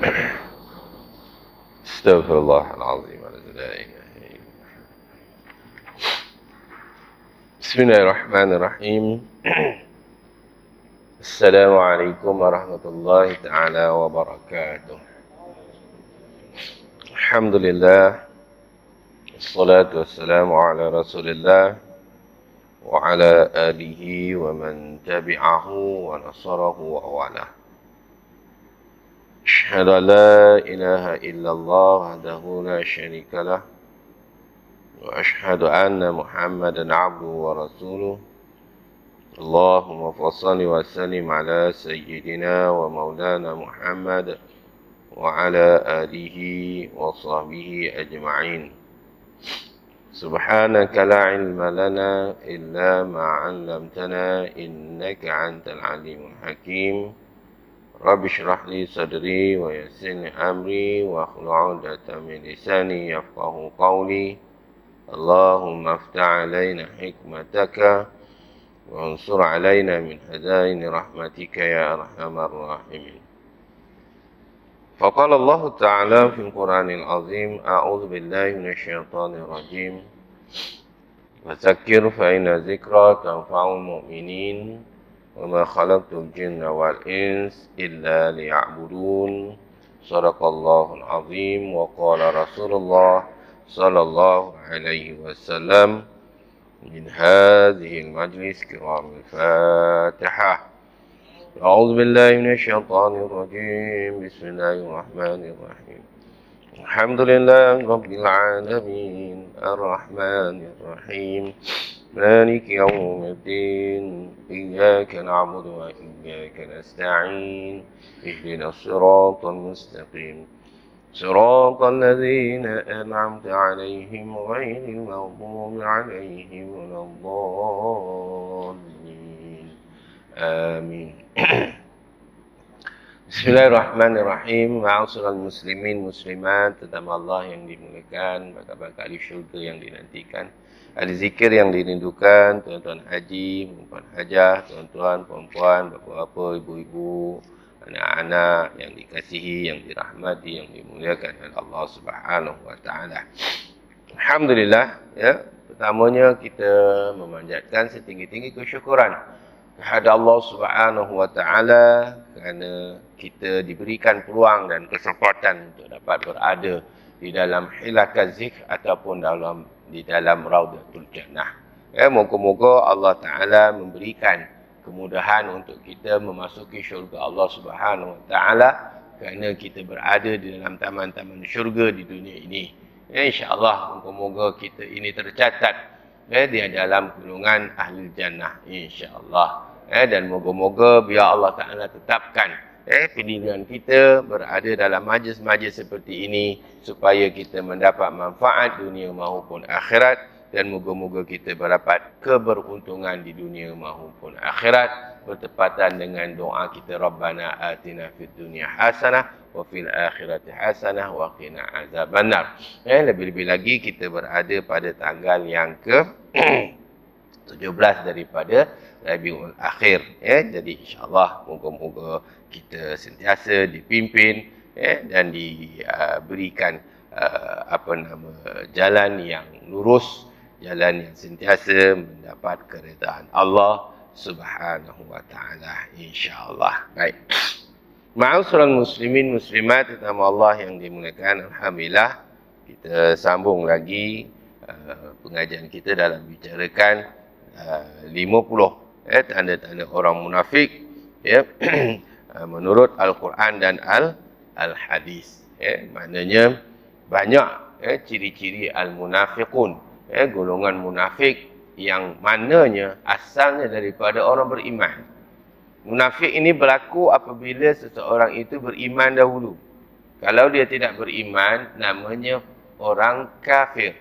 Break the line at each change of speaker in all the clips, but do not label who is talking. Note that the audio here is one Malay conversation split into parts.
Astaghfirullahaladzim. Bismillahirrahmanirrahim. Assalamualaikum warahmatullahi ta'ala wabarakatuh. Alhamdulillah. Assalatu wassalamu ala rasulillah wa ala alihi wa man tabi'ahu wa nasarahu wa walah. Asyhadu an la ilaha illallah wahdahu la syarika lah wa asyhadu anna Muhammadan abduhu wa rasuluh. Allahumma fassalli wa sallim ala sayyidina wa maulana Muhammad wa ala alihi wa sahbihi ajma'in. Subhanaka la ilma lana illa ma 'allamtana innaka antal alimul hakim. Rabbi shrah li sadri wa yassir li amri wa hlul 'uqdatam min lisani yafqahu qawli. Allahumma aftah 'alaina hikmataka wa ansur 'alaina min hadaini rahmatika ya arhamar rahimin. Faqala Allah Ta'ala fil Qur'anil Azim, a'udzu billahi minasyaitonir rajim. Fadzakir fa inna dzikra tanfa'ul mu'minin. Wa ma khalaqtul jinna wal ins illa liya'budun. Shadaqallahul azim. Wa qala Rasulullah sallallahu alaihi wasallam min hadhil majlis kiramil Fatihah. A'udzu billahi minasyaitonir rajim. Bismillahirrahmanirrahim. Alhamdulillahi rabbil alamin. Arrahmanir rahim. مالك يوم الدين إياك نعبد وإياك نستعين اهدنا الصراط المستقيم صراط الذين أنعمت عليهم غير المغضوب عليهم ولا الضالين آمين. Bismillahirrahmanirrahim. Ma'asyiral muslimin muslimat, terutama Allah yang dimuliakan, bakal-bakal di syurga yang dinantikan, ahli zikir yang dirindukan, tuan-tuan haji, perempuan hajah, tuan-tuan, perempuan, bapa-bapa, ibu-ibu, anak-anak yang dikasihi, yang dirahmati, yang dimuliakan oleh Allah Subhanahu wa taala. Alhamdulillah, ya. Pertamanya kita memanjatkan setinggi-tinggi kesyukuran kepada Allah Subhanahu wa taala kerana kita diberikan peluang dan kesempatan untuk dapat berada di dalam hilakat zikr ataupun di dalam Raudatul Jannah. Ya, moga-moga Allah Ta'ala memberikan kemudahan untuk kita memasuki syurga Allah Subhanahu Wa Ta'ala kerana kita berada di dalam taman-taman syurga di dunia ini. Ya, InsyaAllah moga-moga kita ini tercatat di dalam golongan ahli jannah, insyaAllah. Dan moga-moga biar Allah Ta'ala tetapkan pilihan kita berada dalam majlis-majlis seperti ini supaya kita mendapat manfaat dunia maupun akhirat, dan moga-moga kita mendapat keberuntungan di dunia maupun akhirat bertepatan dengan doa kita, Rabbana atina fid dunya hasanah wa fil akhirati hasanah wa qina azabannar. Lebih-lebih lagi kita berada pada tanggal yang ke 17 daripada Rabiul Akhir. Jadi insyaAllah moga-moga kita sentiasa dipimpin dan diberikan jalan yang lurus, jalan yang sentiasa mendapat keredaan Allah Subhanahu wa taala, insyaAllah. Baik. Ma'asyiral muslimin muslimat, terutama Allah yang dimuliakan, alhamdulillah kita sambung lagi pengajian kita dalam bicarakan 50 tanda-tanda orang munafik menurut Al-Quran dan Al-Hadis. Maknanya banyak ciri-ciri al-munafiqun, golongan munafik yang mananya asalnya daripada orang beriman. Munafik ini berlaku apabila seseorang itu beriman dahulu. Kalau dia tidak beriman, namanya orang kafir.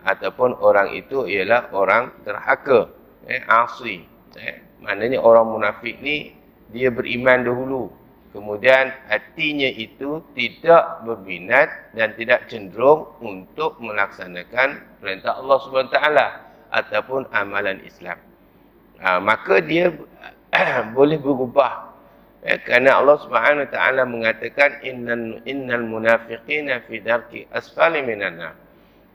Ataupun orang itu ialah orang derhaka, asi. Maknanya orang munafik ni dia beriman dahulu, kemudian hatinya itu tidak berminat dan tidak cenderung untuk melaksanakan perintah Allah Subhanahu Wa Taala ataupun amalan Islam. Maka dia boleh berubah Kerana Allah Subhanahu Wa Taala mengatakan innal munafiqina fi darki asfali minan nar.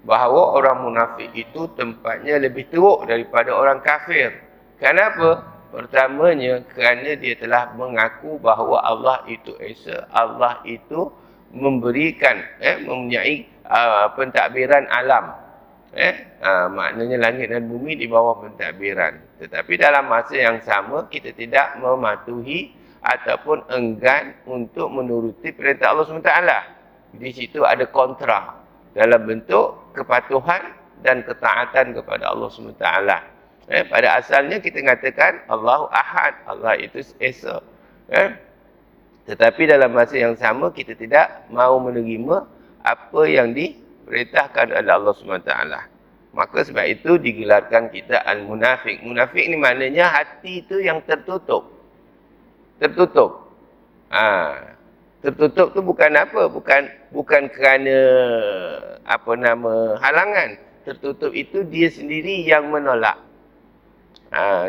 Bahawa orang munafik itu tempatnya lebih teruk daripada orang kafir. Kenapa? Pertamanya kerana dia telah mengaku bahawa Allah itu esa, Allah itu memberikan mempunyai pentadbiran alam. Maknanya langit dan bumi di bawah pentadbiran. Tetapi dalam masa yang sama kita tidak mematuhi ataupun enggan untuk menuruti perintah Allah SWT. Di situ ada kontra dalam bentuk kepatuhan dan ketaatan kepada Allah SWT. Pada asalnya kita mengatakan Allahu Ahad, Allah itu esa. Tetapi dalam masa yang sama kita tidak mahu menerima apa yang diperintahkan oleh Allah SWT. Maka sebab itu digelarkan kita al-munafik. Munafik ni maknanya hati itu yang tertutup. Tertutup. Tertutup tu bukan apa? Bukan kerana halangan. Tertutup itu dia sendiri yang menolak.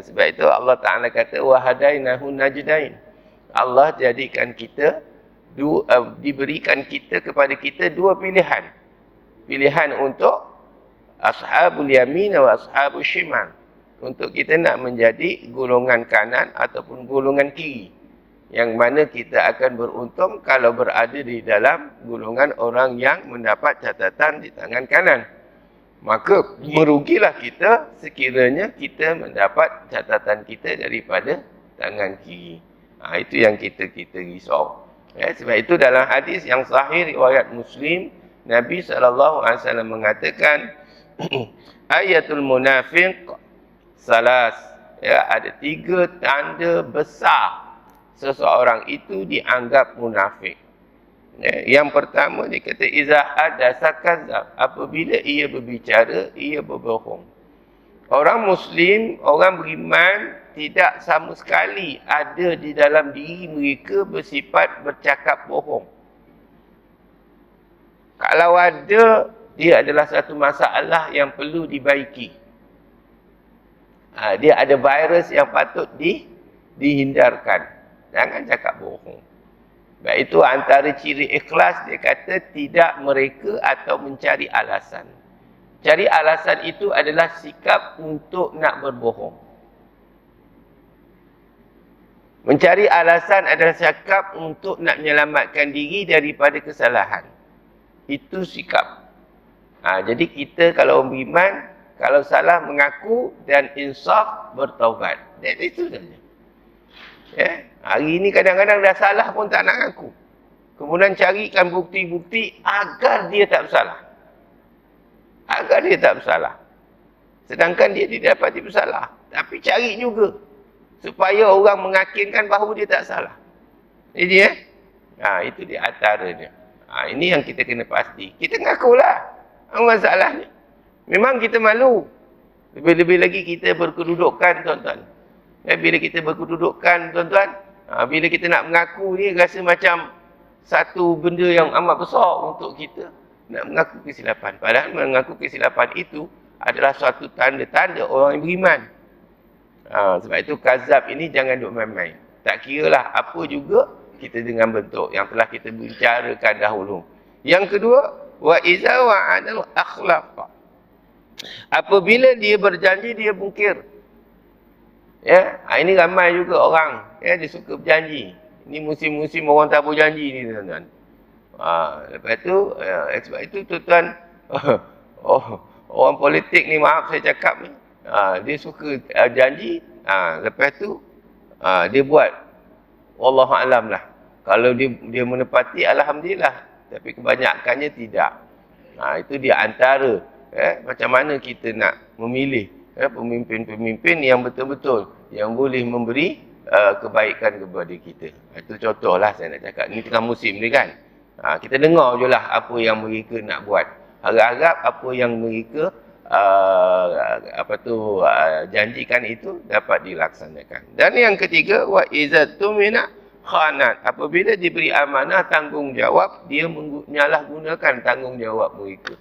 Sebab itu Allah Ta'ala kata wahadainahu najdain. Allah jadikan kita diberikan kita kepada kita dua pilihan. Pilihan untuk ashabul yamin wa ashabul shimal. Untuk kita nak menjadi golongan kanan ataupun golongan kiri. Yang mana kita akan beruntung kalau berada di dalam golongan orang yang mendapat catatan di tangan kanan. Maka merugilah kita sekiranya kita mendapat catatan kita daripada tangan kiri. Itu yang kita risau. Sebab itu dalam hadis yang sahih riwayat Muslim, Nabi SAW mengatakan ayatul munafiq salas. Ada 3 tanda besar seseorang itu dianggap munafik. Yang pertama dia kata iza hadasa kadzab, apabila ia berbicara ia berbohong. Orang muslim, orang beriman tidak sama sekali ada di dalam diri mereka bersifat bercakap bohong. Kalau ada, dia adalah satu masalah yang perlu dibaiki. Dia ada virus yang patut dihindarkan. Jangan cakap bohong. Baik itu antara ciri ikhlas, dia kata tidak mereka atau mencari alasan. Cari alasan itu adalah sikap untuk nak berbohong. Mencari alasan adalah sikap untuk nak menyelamatkan diri daripada kesalahan. Itu sikap. Jadi kita kalau orang beriman, kalau salah mengaku dan insaf bertaubat. Itu saja. Hari ini kadang-kadang dah salah pun tak nak ngaku. Kemudian carikan bukti-bukti agar dia tak bersalah. Agar dia tak bersalah. Sedangkan dia tidak dapati bersalah. Tapi cari juga. Supaya orang mengakinkan bahawa dia tak salah. Jadi itu di antaranya. Ini yang kita kena pasti. Kita ngakulah. Apa masalahnya? Memang kita malu. Lebih-lebih lagi kita berkedudukan, tuan-tuan. Bila kita berkedudukan, tuan-tuan, bila kita nak mengaku ni, rasa macam satu benda yang amat besar untuk kita nak mengaku kesilapan. Padahal mengaku kesilapan itu adalah suatu tanda-tanda orang yang beriman. Sebab itu kazab ini jangan duk main-main. Tak kiralah apa juga kita dengan bentuk yang telah kita bicarakan dahulu. Yang kedua, wa iza wa'adal akhlaq. Apabila dia berjanji, dia mungkir. Ini ramai juga orang, dia suka berjanji. Ini musim-musim orang tak berjanji ni, tuan-tuan. Lepas tu, sebab itu tuan-tuan, orang politik ni, maaf saya cakap ni, dia suka janji, lepas tu, dia buat. Wallahualam lah. Kalau dia menepati, alhamdulillah. Tapi kebanyakannya tidak. Itu dia antara, macam mana kita nak memilih pemimpin-pemimpin yang betul-betul yang boleh memberi kebaikan kepada kita. Itu contohlah saya nak cakap. Ini tengah musim ni kan. Kita dengar je lah apa yang mereka nak buat. Harap-harap apa yang mereka janjikan itu dapat dilaksanakan. Dan yang ketiga, wa izatu mina khanat. Apabila diberi amanah tanggungjawab, dia menyalahgunakan tanggungjawab mereka.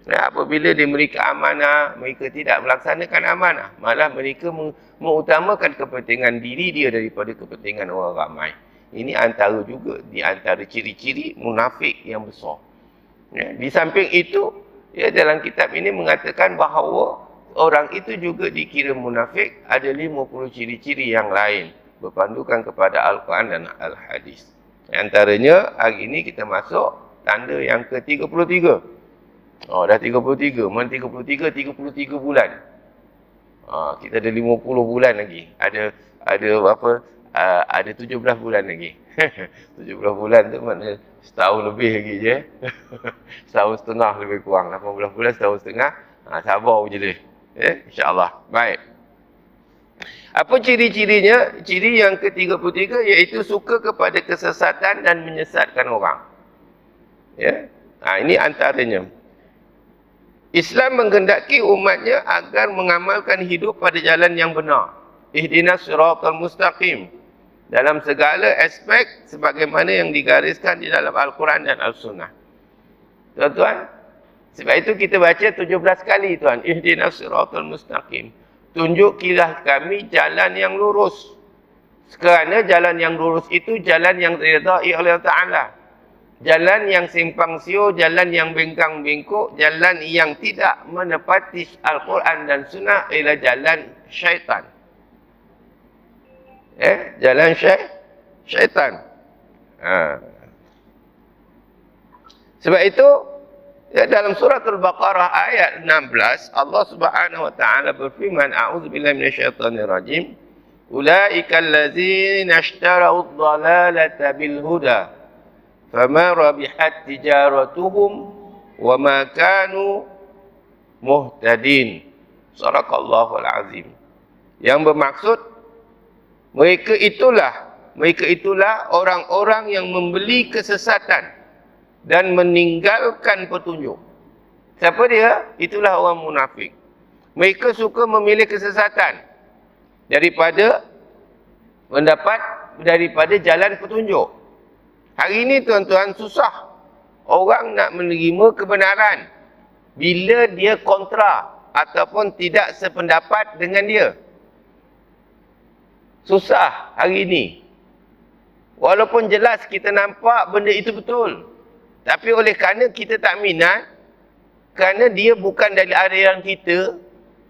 Apabila dia memberi amanah, mereka tidak melaksanakan amanah. Malah mereka mengutamakan kepentingan diri dia daripada kepentingan orang ramai. Ini antara juga di antara ciri-ciri munafik yang besar. Ya, di samping itu, ya, dalam kitab ini mengatakan bahawa orang itu juga dikira munafik, ada 50 ciri-ciri yang lain berpandukan kepada Al-Quran dan Al-Hadis. Antaranya, hari ini kita masuk tanda yang ke-33. Oh, dah 33. Mana 33? 33 bulan. Kita ada 50 bulan lagi. Ada apa? Ada 17 bulan lagi. 17 bulan tu maknanya setahun lebih lagi je. Setahun setengah lebih kurang. 18 bulan, setahun setengah. Sabar je dia. InsyaAllah. Baik. Apa ciri-cirinya? Ciri yang ke-33 iaitu suka kepada kesesatan dan menyesatkan orang. Ya. Ini antaranya. Islam menghendaki umatnya agar mengamalkan hidup pada jalan yang benar. Ihdinas siratal mustaqim. Dalam segala aspek sebagaimana yang digariskan di dalam Al-Quran dan Al-Sunnah. Tuan-tuan, sebab itu kita baca 17 kali, tuan. Ihdinas siratal mustaqim. Tunjukilah kami jalan yang lurus. Kerana jalan yang lurus itu jalan yang diridai oleh Allah Ta'ala. Jalan yang simpang siur, jalan yang bengkang-bengkok, jalan yang tidak menepati Al-Quran dan Sunnah ialah jalan syaitan. Jalan syaitan. Sebab itu, dalam surah Al-Baqarah ayat 16, Allah Subhanahu wa taala berfirman, a'udzubillahi minasyaitonir rajim, ulaika allazina ishtarau ad-dhalalata bil huda fama rabihat tijaratuhum wama kanu muhtadin. Sadaqallahul azim. Yang bermaksud mereka itulah orang-orang yang membeli kesesatan dan meninggalkan petunjuk. Siapa dia? Itulah orang munafik. Mereka suka memilih kesesatan daripada jalan petunjuk. Hari ini tuan-tuan susah orang nak menerima kebenaran bila dia kontra ataupun tidak sependapat dengan dia. Susah hari ini. Walaupun jelas kita nampak benda itu betul. Tapi oleh kerana kita tak minat, kerana dia bukan dari aliran kita,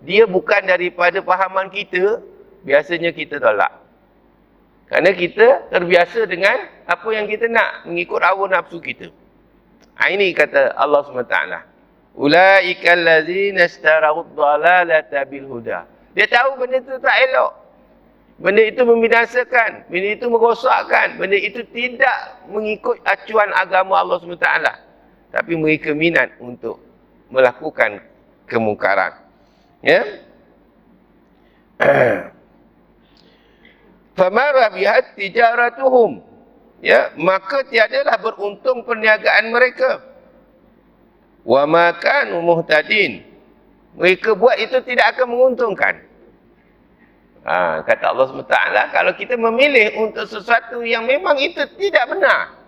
dia bukan daripada fahaman kita, biasanya kita tolak. Kerana kita terbiasa dengan apa yang kita nak, mengikut hawa nafsu kita. Ini kata Allah SWT. Ulaika allazina ishtarau ad-dhalalata bil huda. Dia tahu benda itu tak elok. Benda itu membinasakan, benda itu merosakkan, benda itu tidak mengikut acuan agama Allah SWT. Tapi mereka minat untuk melakukan kemungkaran. Ya? Fama rabihat tijaratuhum. Ya, maka tiadalah beruntung perniagaan mereka. Wa ma kanu muhtadin. Mereka buat itu tidak akan menguntungkan. Kata Allah SWT, kalau kita memilih untuk sesuatu yang memang itu tidak benar,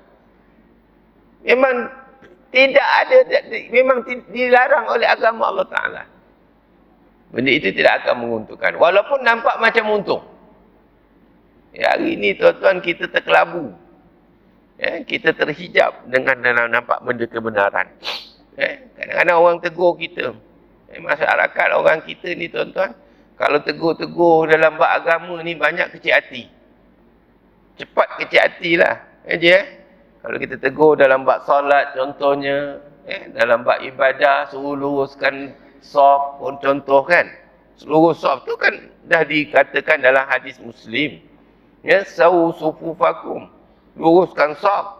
memang tidak ada, memang dilarang oleh agama Allah Ta'ala, benda itu tidak akan menguntungkan, walaupun nampak macam untung. Hari ini tuan-tuan kita terkelabu. Kita terhijab dengan nampak benda kebenaran. Kadang-kadang orang tegur kita. Masyarakat orang kita ni tuan-tuan, kalau tegur-tegur dalam bab agama ni banyak kecil hati. Cepat kecil hatilah. Kalau kita tegur dalam bab solat contohnya, dalam bab ibadah, suruh luruskan saf pun contoh kan. Seluruh saf tu kan dah dikatakan dalam hadis Muslim. Sawu sufufakum. Luruskan saf.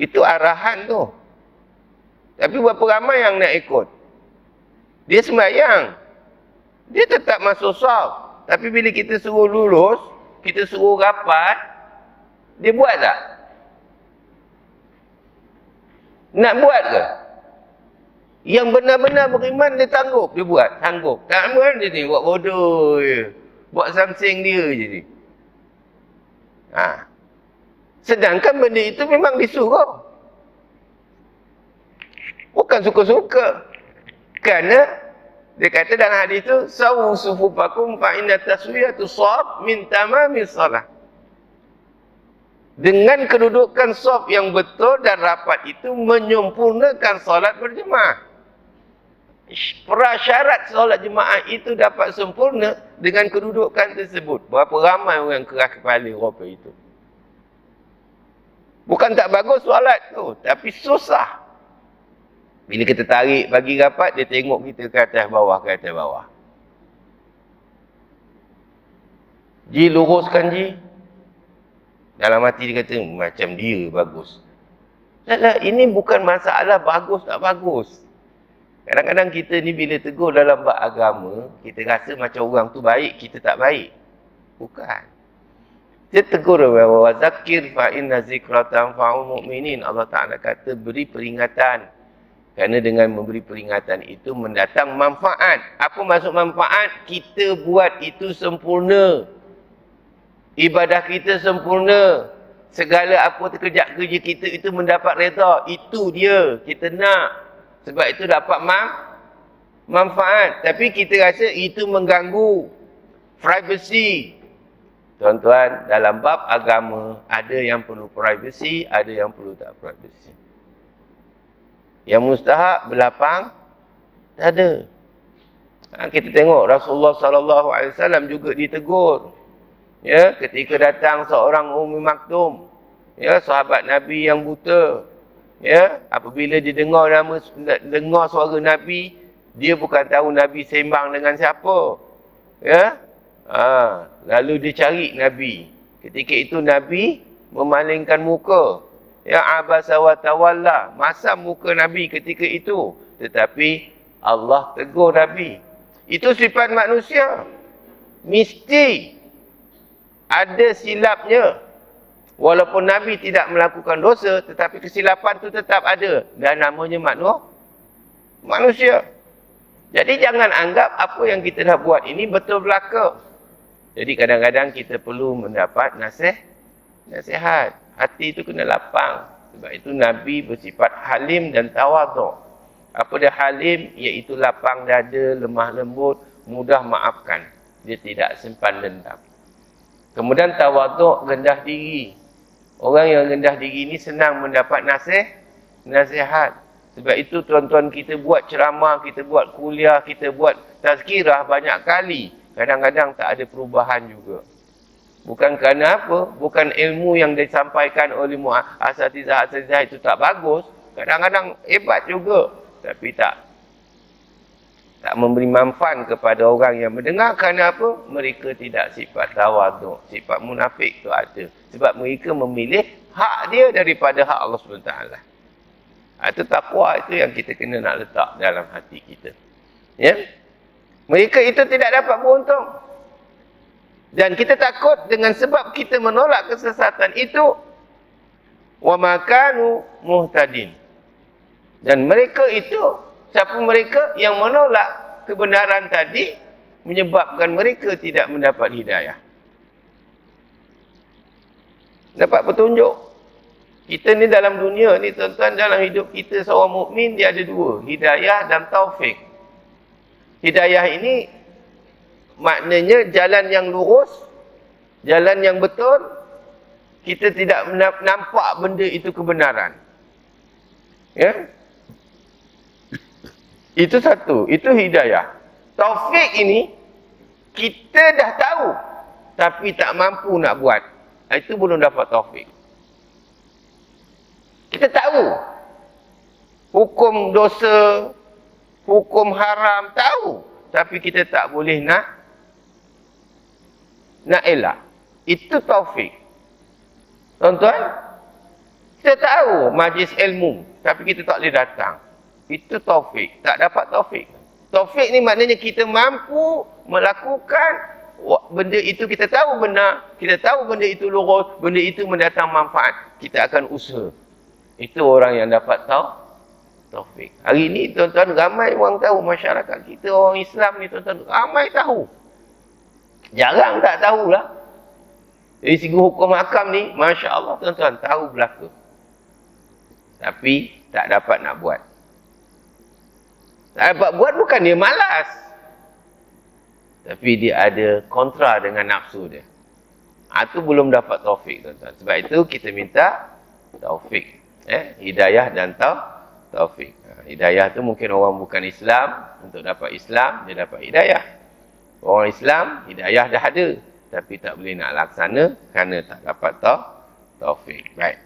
Itu arahan tu. Tapi berapa ramai yang nak ikut? Dia sembahyang. Dia tetap masuk saf. Tapi bila kita suruh lurus, kita suruh rapat, dia buat tak? Nak buat ke? Yang benar-benar beriman dia tangguh. Dia buat. Tangguh. Tak aman dia ni. Buat bodoh je. Buat something dia je ni. Sedangkan benda itu memang disuruh. Bukan suka-suka. Kerana dia kata dalam hadis itu, sawu sufufakum fa inna taswiyatu shaf min tamamis salah. Dengan kedudukan saf yang betul dan rapat itu menyempurnakan solat berjemaah. Prasyarat solat jemaah itu dapat sempurna dengan kedudukan tersebut. Berapa ramai orang keras kepala rupa itu. Bukan tak bagus solat tu, tapi susah. Bila kita tarik bagi rapat, dia tengok kita ke atas bawah, ke atas bawah. Ji, luruskan Ji. Dalam hati dia kata, macam dia bagus. Tak, ini bukan masalah bagus tak bagus. Kadang-kadang kita ni bila tegur dalam bab agama, kita rasa macam orang tu baik, kita tak baik. Bukan. Dia tegur bahawa zakir fa inna zikra tanfa'ul mu'minin. Allah Ta'ala kata beri peringatan. Kerana dengan memberi peringatan itu mendatang manfaat. Apa maksud manfaat? Kita buat itu sempurna. Ibadah kita sempurna. Segala apa kerja kita itu mendapat reda. Itu dia kita nak. Sebab itu dapat manfaat. Tapi kita rasa itu mengganggu privacy. Tuan-tuan, dalam bab agama ada yang perlu privacy, ada yang perlu tak privacy. Yang mustahak berlapang tak ada. Kita tengok Rasulullah SAW juga ditegur. Ya, ketika datang seorang Ummi Maktum, ya, sahabat Nabi yang buta. Ya, apabila dia dengar suara Nabi, dia bukan tahu Nabi sembang dengan siapa. Ya. Lalu dia cari Nabi. Ketika itu Nabi memalingkan muka. Ya, abasa wa tawalla, masam muka Nabi ketika itu. Tetapi Allah tegur Nabi. Itu sifat manusia. Mesti ada silapnya. Walaupun Nabi tidak melakukan dosa, tetapi kesilapan itu tetap ada. Dan namanya manusia. Jadi jangan anggap apa yang kita dah buat ini betul belaka. Jadi kadang-kadang kita perlu mendapat nasihat. Hati itu kena lapang. Sebab itu Nabi bersifat halim dan tawaduk. Apa dia halim? Iaitu lapang dada, lemah lembut, mudah maafkan. Dia tidak simpan dendam. Kemudian tawaduk, rendah diri. Orang yang rendah diri ini senang mendapat nasihat. Sebab itu tuan-tuan kita buat ceramah, kita buat kuliah, kita buat tazkirah banyak kali. Kadang-kadang tak ada perubahan juga. Bukan kerana apa? Bukan ilmu yang disampaikan oleh asatizah itu tak bagus. Kadang-kadang hebat juga. Tapi tak memberi manfaat kepada orang yang mendengar. Kerana apa? Mereka tidak sifat tawaduk. Sifat munafik tu ada. Sebab mereka memilih hak dia daripada hak Allah SWT. Itu takwa itu yang kita kena nak letak dalam hati kita. Ya? Mereka itu tidak dapat beruntung. Dan kita takut dengan sebab kita menolak kesesatan itu. Wa makanu muhtadin. Dan mereka itu, siapa mereka yang menolak kebenaran tadi, menyebabkan mereka tidak mendapat hidayah. Dapat petunjuk. Kita ni dalam dunia ni tuan-tuan, dalam hidup kita seorang mukmin dia ada dua. Hidayah dan taufik. Hidayah ini maknanya jalan yang lurus, jalan yang betul, kita tidak nampak benda itu kebenaran. Ya? Itu satu, itu hidayah. Taufik ini, kita dah tahu, tapi tak mampu nak buat. Itu belum dapat taufik. Kita tahu, hukum dosa, hukum haram, tahu. Tapi kita tak boleh nak elak. Itu taufik. Tuan-tuan, kita tahu majlis ilmu, tapi kita tak boleh datang. Itu taufik. Tak dapat taufik. Taufik ni maknanya kita mampu melakukan benda itu, kita tahu benar, kita tahu benda itu lurus, benda itu mendatang manfaat. Kita akan usaha. Itu orang yang dapat taufik. Hari ini tuan-tuan ramai orang tahu, masyarakat kita orang Islam ni tuan-tuan ramai tahu. Jarang tak tahulah. Dari segi hukum hakam ni, Masya Allah tuan-tuan tahu belaka. Tapi tak dapat nak buat. Tak dapat buat bukan dia malas. Tapi dia ada kontra dengan nafsu dia. Itu belum dapat taufik, tuan-tuan. Sebab itu kita minta taufik. Hidayah dan taufik. Hidayah tu mungkin orang bukan Islam, untuk dapat Islam, dia dapat hidayah. Orang Islam, hidayah dah ada. Tapi tak boleh nak laksana kerana tak dapat taufik. Baik.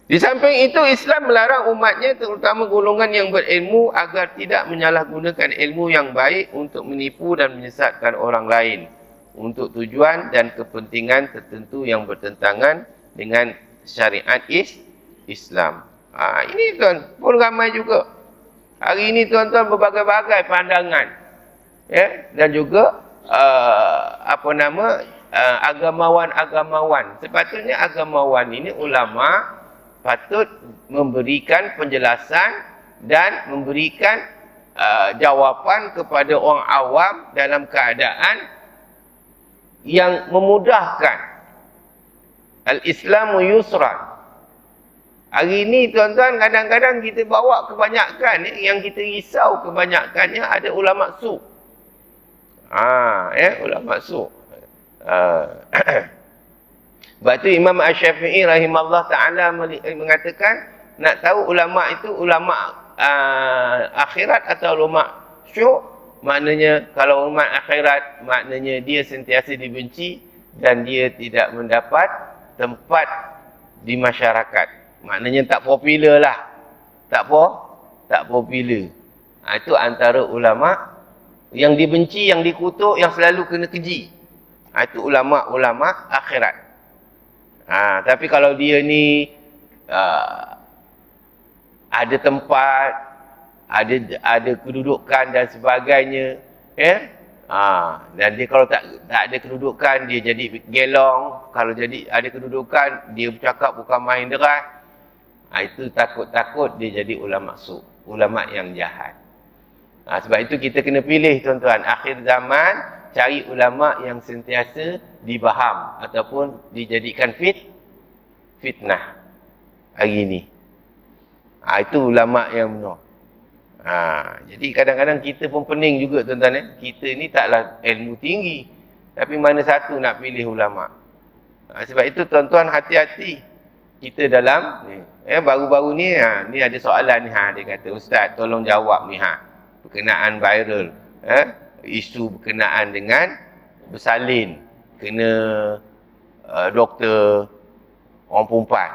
Di samping itu, Islam melarang umatnya, terutama golongan yang berilmu, agar tidak menyalahgunakan ilmu yang baik untuk menipu dan menyesatkan orang lain, untuk tujuan dan kepentingan tertentu yang bertentangan dengan syariat Islam. Ini tuan, pun ramai juga. Hari ini tuan-tuan berbagai-bagai pandangan. Dan juga agamawan-agamawan. Sepatutnya agamawan ini ulama patut memberikan penjelasan dan memberikan jawapan kepada orang awam dalam keadaan yang memudahkan. Al-Islamu yusran. Hari ini tuan-tuan, kadang-kadang kita bawa kebanyakan, yang kita risau kebanyakannya ada ulama su. Ulama su. Sebab itu Imam Asy-Syafi'i rahimahullah ta'ala mengatakan, nak tahu ulama itu ulama akhirat atau ulama syuk, maknanya kalau ulama akhirat, maknanya dia sentiasa dibenci dan dia tidak mendapat tempat di masyarakat. Maknanya tak popular lah. Tak popular. Itu antara ulama yang dibenci, yang dikutuk, yang selalu kena keji. Itu ulama-ulama akhirat. Tapi kalau dia ni ada tempat, ada kedudukan dan sebagainya, dan dia kalau tak ada kedudukan, dia jadi gelong. Kalau jadi ada kedudukan, dia bercakap bukan main deras. Itu takut-takut dia jadi ulama su, ulama yang jahat. Sebab itu kita kena pilih tuan-tuan, akhir zaman cari ulama yang sentiasa dibaham ataupun dijadikan fitnah hari ini. Itu ulama yang benar. Jadi kadang-kadang kita pun pening juga tuan-tuan. Kita ni taklah ilmu tinggi, tapi mana satu nak pilih ulama. Sebab itu tuan-tuan hati-hati. Kita dalam ni, baru-baru ni, ni ada soalan ni, dia kata, Ustaz tolong jawab ni, berkenaan viral, isu berkenaan dengan bersalin, kena doktor orang perempuan,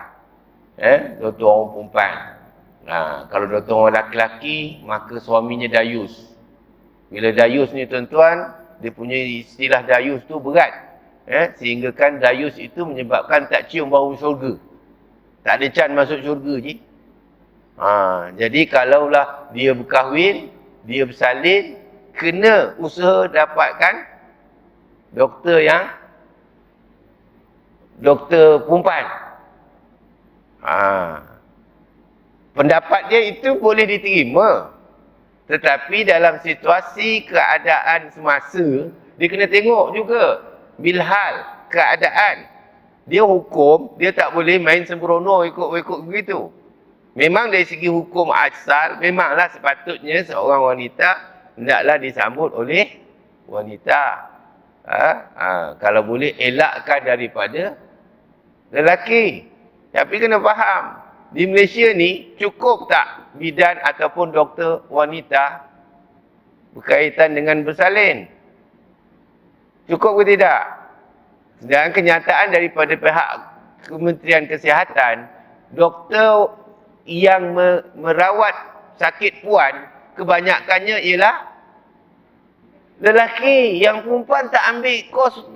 doktor orang perempuan. Kalau doktor orang lelaki, maka suaminya dayus. Bila dayus ni tuan-tuan, dia punya istilah dayus tu berat, sehingga kan dayus itu menyebabkan tak cium bau syurga. Tak ada can masuk syurga je. Jadi kalaulah dia berkahwin, dia bersalin, kena usaha dapatkan doktor perempuan. Pendapat dia itu boleh diterima. Tetapi dalam situasi keadaan semasa, dia kena tengok juga bilhal keadaan. Dia hukum, dia tak boleh main sembrono ikut begitu. Memang dari segi hukum asal, memanglah sepatutnya seorang wanita hendaklah disambut oleh wanita. Kalau boleh elakkan daripada lelaki. Tapi kena faham, di Malaysia ni cukup tak bidan ataupun doktor wanita berkaitan dengan bersalin? Cukup ke tidak? Dan kenyataan daripada pihak Kementerian Kesihatan, doktor yang merawat sakit puan, kebanyakannya ialah lelaki. Yang perempuan tak ambil kos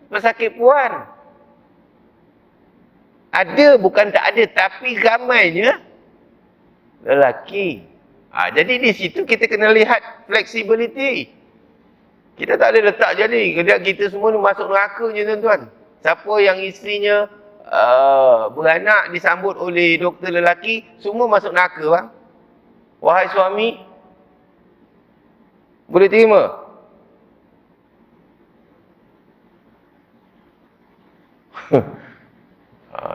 pesakit puan. Ada, bukan tak ada, tapi ramainya lelaki. Jadi di situ kita kena lihat flexibility. Kita tak boleh letak jadi kita semua ni masuk neraka je tuan-tuan. Siapa yang isterinya beranak disambut oleh doktor lelaki, semua masuk neraka bang. Wahai suami, boleh terima?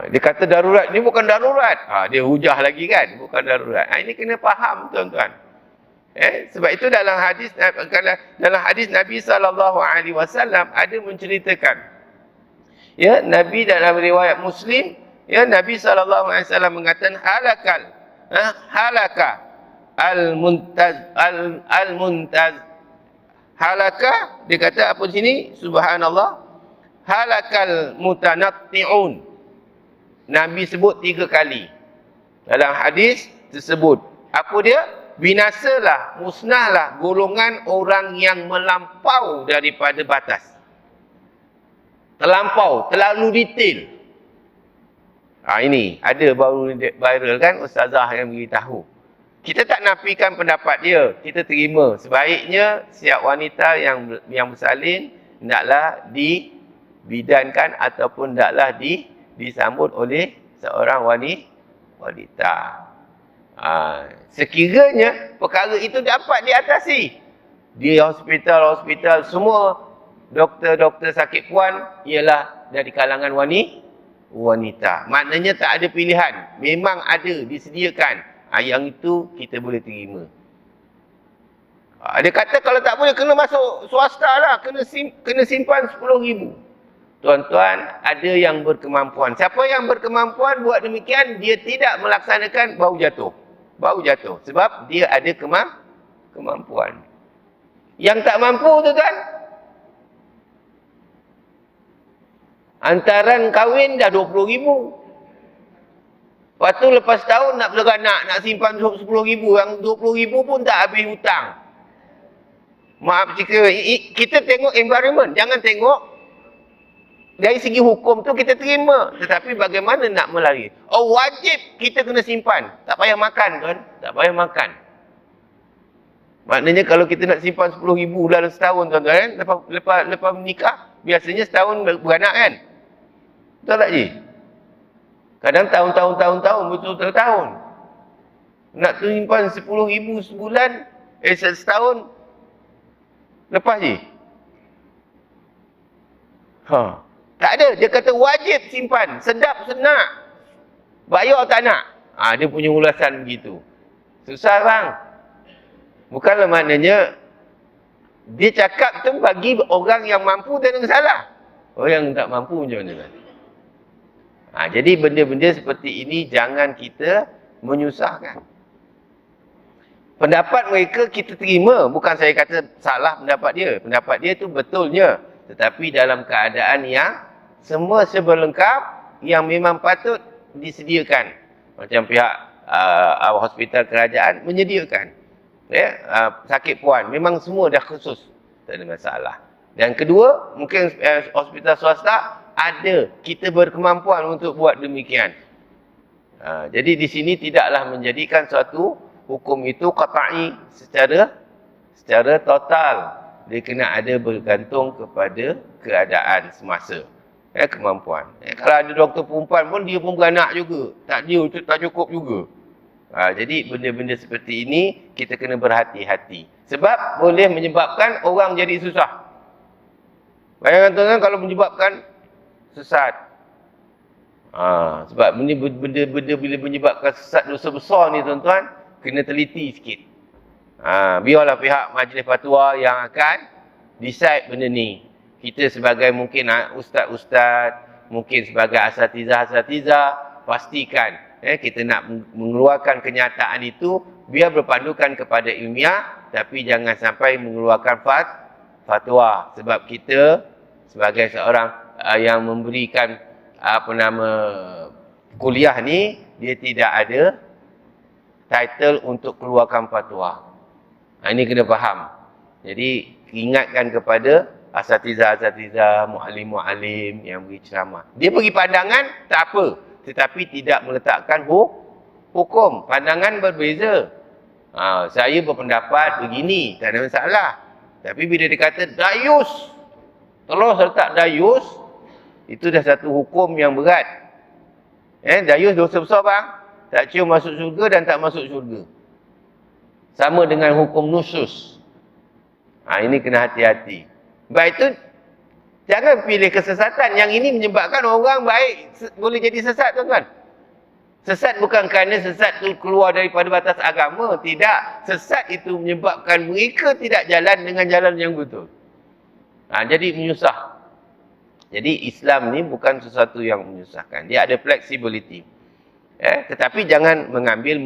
Dia kata darurat, ni bukan darurat. Dia hujah lagi kan, bukan darurat. Ini kena faham tuan-tuan. Sebab itu dalam hadis Nabi SAW ada menceritakan Ya, Nabi dalam riwayat Muslim, ya, Nabi SAW mengatakan halaka al-muntaz. Halaka, dia kata apa di sini? Subhanallah. Halakal mutanatti'un. Nabi sebut 3 kali. Dalam hadis tersebut. Apa dia? Binasalah, musnahlah golongan orang yang melampau daripada batas. Terlampau, terlalu detail. Ini ada baru viral kan, ustazah yang beritahu. Kita tak nafikan pendapat dia, kita terima. Sebaiknya setiap wanita yang bersalin hendaklah dibidankan ataupun hendaklah disambut oleh seorang wanita. Sekiranya perkara itu dapat diatasi di hospital semua doktor-doktor sakit puan ialah dari kalangan wanita. Maknanya tak ada pilihan, memang ada disediakan. Yang itu kita boleh terima. Dia kata kalau tak boleh kena masuk swasta lah, kena simpan 10,000. Tuan-tuan, ada yang berkemampuan. Siapa yang berkemampuan buat demikian, dia tidak melaksanakan bau jatuh. Sebab dia ada kemampuan. Yang tak mampu tu kan, antaran kahwin dah 20,000. Lepas tu lepas tahun nak beranak, nak simpan 10,000. Yang 20,000 pun tak habis hutang. Maaf jika kita tengok environment. Jangan tengok dari segi hukum tu kita terima. Tetapi bagaimana nak melari? Wajib kita kena simpan. Tak payah makan kan? Tak payah makan. Maknanya kalau kita nak simpan 10,000 dalam setahun tuan-tuan, lepas menikah, biasanya setahun beranak kan? Betul tak Ji? Kadang tahun, betul-betul tahun. Nak simpan 10,000 sebulan, setahun, lepas je. Tak ada, dia kata wajib simpan, sedap senak. Bayar tak nak. Dia punya ulasan begitu. Susah bang. Bukanlah maknanya, dia cakap tu bagi orang yang mampu tak ada salah. Orang yang tak mampu macam mana? Jadi benda-benda seperti ini jangan kita menyusahkan. Pendapat mereka kita terima. Bukan saya kata salah pendapat dia. Pendapat dia tu betulnya. Tetapi dalam keadaan yang semua sebelengkap yang memang patut disediakan. Macam pihak hospital kerajaan menyediakan. Sakit puan. Memang semua dah khusus. Tak ada masalah. Dan kedua, mungkin hospital swasta ada, kita berkemampuan untuk buat demikian. Jadi di sini tidaklah menjadikan suatu hukum itu qat'i secara total. Dia kena ada bergantung kepada keadaan semasa. Kemampuan. Kalau ada doktor perempuan pun dia pun beranak juga. Tak cukup juga. Jadi benda-benda seperti ini kita kena berhati-hati. Sebab boleh menyebabkan orang jadi susah. Bayangkan tuan-tuan kalau menyebabkan sesat. Sebab ini benda-benda bila menyebabkan sesat dosa besar ni tuan-tuan, kena teliti sikit. Biarlah pihak majlis fatwa yang akan decide benda ni. Kita sebagai mungkin ustaz-ustaz, mungkin sebagai asatizah, pastikan kita nak mengeluarkan kenyataan itu biar berpandukan kepada ilmiah, tapi jangan sampai mengeluarkan fatwa. Sebab kita sebagai seorang yang memberikan kuliah ni, dia tidak ada title untuk keluarkan fatwa. Ini kena faham. Jadi ingatkan kepada asatizah, muallim yang beri ceramah. Dia beri pandangan tak apa, tetapi tidak meletakkan hukum. Pandangan berbeza. Saya berpendapat begini, tak ada masalah. Tapi bila dia kata dayus, terus letak dayus, itu dah satu hukum yang berat. Dayus dosa besar bang. Tak cium masuk syurga dan tak masuk syurga. Sama dengan hukum nusus. Ini kena hati-hati. Baik itu, jangan pilih kesesatan. Yang ini menyebabkan orang baik boleh jadi sesat tuan-tuan. Sesat bukan kerana sesat itu keluar daripada batas agama. Tidak. Sesat itu menyebabkan mereka tidak jalan dengan jalan yang betul. Jadi menyusah. Jadi Islam ni bukan sesuatu yang menyusahkan. Dia ada flexibility. Tetapi jangan mengambil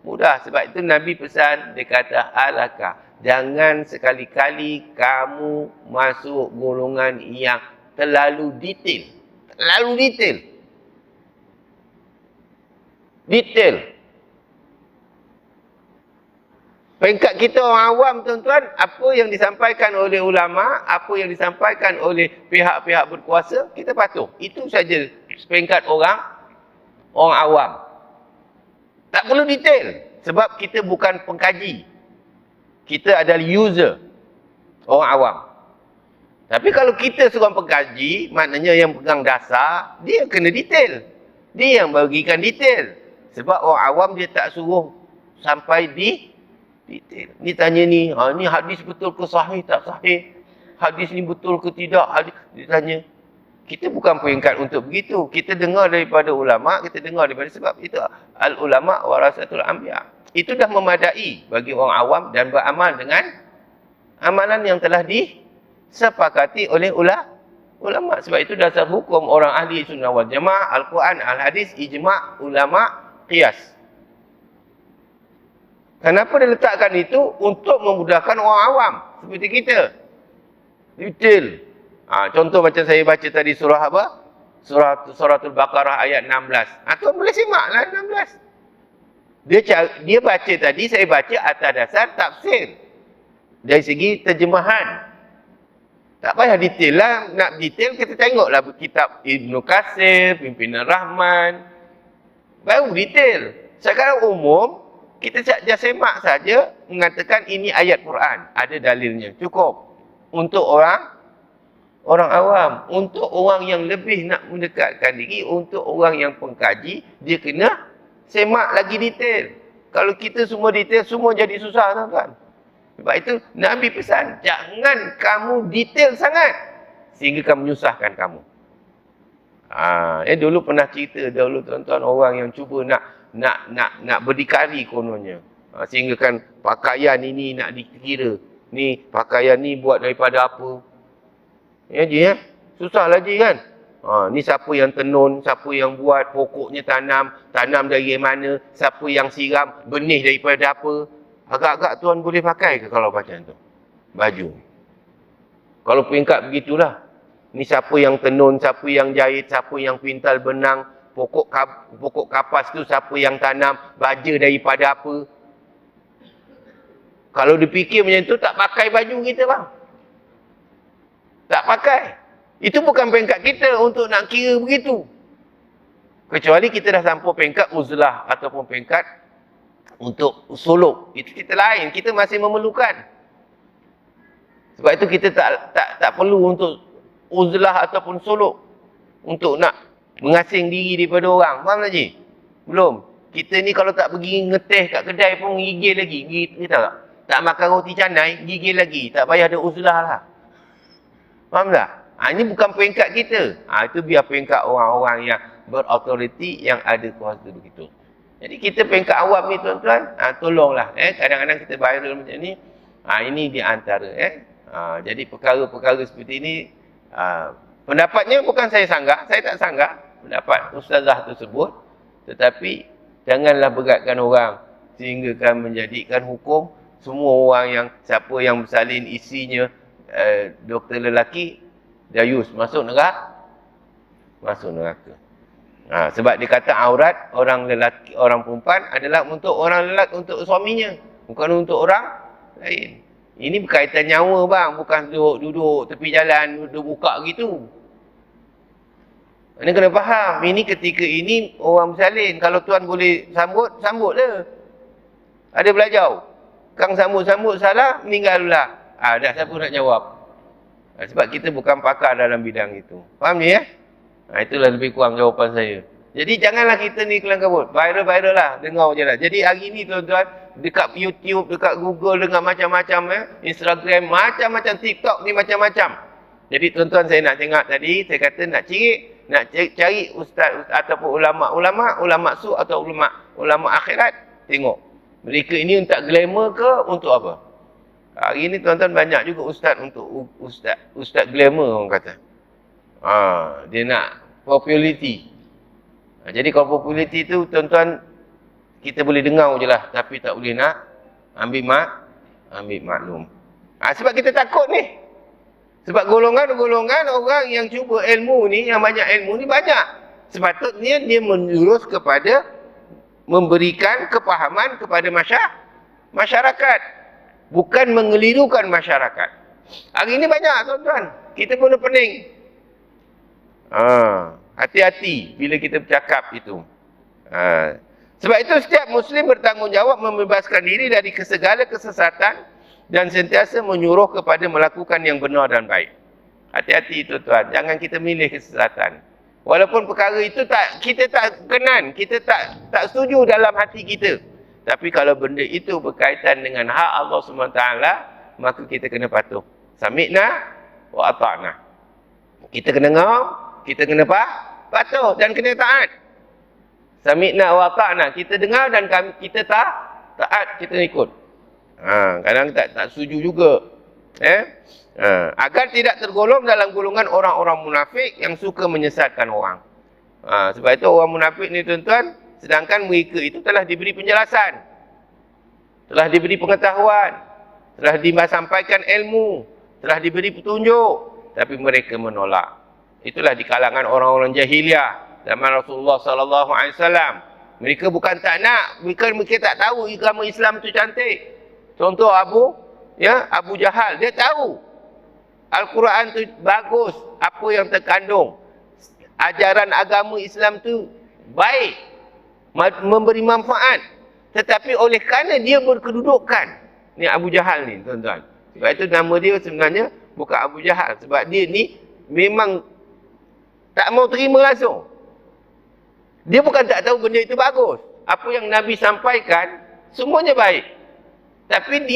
mudah. Sebab itu Nabi pesan, dia kata alaka. Jangan sekali-kali kamu masuk golongan yang terlalu detail. Terlalu detail. Detail. Peringkat kita orang awam, tuan-tuan, apa yang disampaikan oleh ulama, apa yang disampaikan oleh pihak-pihak berkuasa, kita patuh. Itu saja peringkat orang awam. Tak perlu detail. Sebab kita bukan pengkaji. Kita adalah user. Orang awam. Tapi kalau kita seorang pengkaji, maknanya yang pegang dasar, dia kena detail. Dia yang bagikan detail. Sebab orang awam dia tak suruh sampai di detail. Ni tanya ni, ni hadis betul ke sahih tak sahih? Hadis ni betul ke tidak? Dia tanya. Kita bukan peringkat untuk begitu. Kita dengar daripada ulama, kita dengar daripada sebab itu al-ulama warasatul anbiya. Itu dah memadai bagi orang awam dan beramal dengan amalan yang telah disepakati oleh ulama. Sebab itu dasar hukum orang ahli sunnah wal jamaah, Al-Quran, Al-Hadis, ijma' ulama, qiyas. Kenapa dia letakkan itu? Untuk memudahkan orang awam seperti kita. Detail. Contoh macam saya baca tadi surah apa? Suratul Baqarah ayat 16. Tuan boleh simaklah 16. Dia baca tadi, saya baca atas dasar tafsir. Dari segi terjemahan. Tak payah detail lah. Nak detail kita tengoklah kitab Ibnu Katsir, Pimpinan Rahman. Baru detail. Sekarang umum, kita saja semak saja mengatakan ini ayat Quran. Ada dalilnya. Cukup. Untuk orang awam. Untuk orang yang lebih nak mendekatkan diri, untuk orang yang pengkaji, dia kena semak lagi detail. Kalau kita semua detail, semua jadi susah, tuan-tuan. Sebab itu Nabi pesan, jangan kamu detail sangat sehingga kamu menyusahkan kamu. Dulu pernah cerita dahulu, tuan-tuan, orang yang cuba nak berdikari kononnya. Sehingga kan pakaian ini nak dikira. Ni pakaian ni buat daripada apa? Susah lagi kan? Ni siapa yang tenun, siapa yang buat, pokoknya tanam dari mana, siapa yang siram, benih daripada apa. Agak-agak tuan boleh pakai ke kalau macam tu? Baju. Kalau peringkat begitulah. Ni siapa yang tenun, siapa yang jahit, siapa yang pintal benang, pokok kapas tu siapa yang tanam, baja daripada apa. Kalau dipikir macam tu, tak pakai baju kita bang. Tak pakai. Itu bukan peringkat kita untuk nak kira begitu. Kecuali kita dah sampai peringkat uzlah ataupun peringkat untuk suluk. Itu kita lain. Kita masih memerlukan. Sebab itu kita tak perlu untuk uzlah ataupun suluk. Untuk nak mengasing diri daripada orang. Faham tak, Cik? Belum. Kita ni kalau tak pergi ngeteh kat kedai pun gigil lagi. Kita tak? Tak makan roti canai, gigil lagi. Tak payah ada uzlah lah. Faham tak? Ini bukan peringkat kita. Itu biar peringkat orang-orang yang berautoriti yang ada kuasa begitu. Jadi kita peringkat awam ni, tuan-tuan, tolonglah. Kadang-kadang kita viral macam ni. Ini di antara. Jadi perkara-perkara seperti ini, pendapatnya bukan saya sanggah. Saya tak sanggah pendapat ustazah tersebut. Tetapi janganlah beratkan orang sehingga kan menjadikan hukum semua orang yang siapa yang bersalin isinya doktor lelaki, dayus, masuk neraka. Sebab dia kata aurat orang lelaki, orang perempuan adalah untuk orang lelaki, untuk suaminya, bukan untuk orang lain. Ini berkaitan nyawa bang, bukan duduk tepi jalan, duduk buka gitu. Anda kena faham, ini ketika ini orang bersalin. Kalau tuan boleh sambutlah. Ada belajar. Kang sambut salah, meninggallah. Dah siapa nak jawab. Sebab kita bukan pakar dalam bidang itu. Faham ni ya? Itulah lebih kurang jawapan saya. Jadi janganlah kita ni kelang kabut. Viral lah. Dengar je lah. Jadi hari ni tuan-tuan, dekat YouTube, dekat Google, dengan macam-macam Instagram, macam-macam, TikTok ni macam-macam. Jadi tuan-tuan, saya nak tengok tadi, saya kata nak cari ustaz ataupun ulama su atau ulama akhirat. Tengok. Mereka ini untuk glamour ke untuk apa? Hari ni tuan-tuan banyak juga ustaz untuk ustaz glamour orang kata. Dia nak populariti. Jadi kalau populariti tu tuan-tuan, kita boleh dengar je lah, tapi tak boleh nak ambil maklum. Sebab kita takut ni. Sebab golongan-golongan orang yang cuba ilmu ni, yang banyak ilmu ni banyak. Sepatutnya dia menjurus kepada memberikan kepahaman kepada masyarakat. Bukan mengelirukan masyarakat. Hari ni banyak tuan-tuan. Kita pun pening. Hati-hati bila kita bercakap itu. Sebab itu setiap Muslim bertanggungjawab membebaskan diri dari segala kesesatan dan sentiasa menyuruh kepada melakukan yang benar dan baik. Hati-hati tuan-tuan, jangan kita milih kesesatan. Walaupun perkara itu kita tak kenan, kita tak setuju dalam hati kita. Tapi kalau benda itu berkaitan dengan hak Allah SWT, maka kita kena patuh. Sami'na wa ata'na. Kita kena ngau, kita kena patuh dan kena taat. Sami'na wa ata'na. Kita dengar dan kita taat, kita ikut. Kadang tak setuju juga. Agar tidak tergolong dalam golongan orang-orang munafik yang suka menyesatkan orang. Sebab itu orang munafik ni tuan-tuan, sedangkan mereka itu telah diberi penjelasan, telah diberi pengetahuan, telah disampaikan ilmu, telah diberi petunjuk, tapi mereka menolak. Itulah di kalangan orang-orang jahiliah zaman Rasulullah SAW. Mereka bukan tak nak, mereka tak tahu agama Islam itu cantik. Contoh Abu Jahal, dia tahu Al-Quran tu bagus, apa yang terkandung, ajaran agama Islam tu baik, memberi manfaat. Tetapi oleh kerana dia berkedudukan, ni Abu Jahal ni tuan-tuan. Sebab itu nama dia sebenarnya bukan Abu Jahal. Sebab dia ni memang tak mau terima langsung. Dia bukan tak tahu benda itu bagus. Apa yang Nabi sampaikan, semuanya baik. Tapi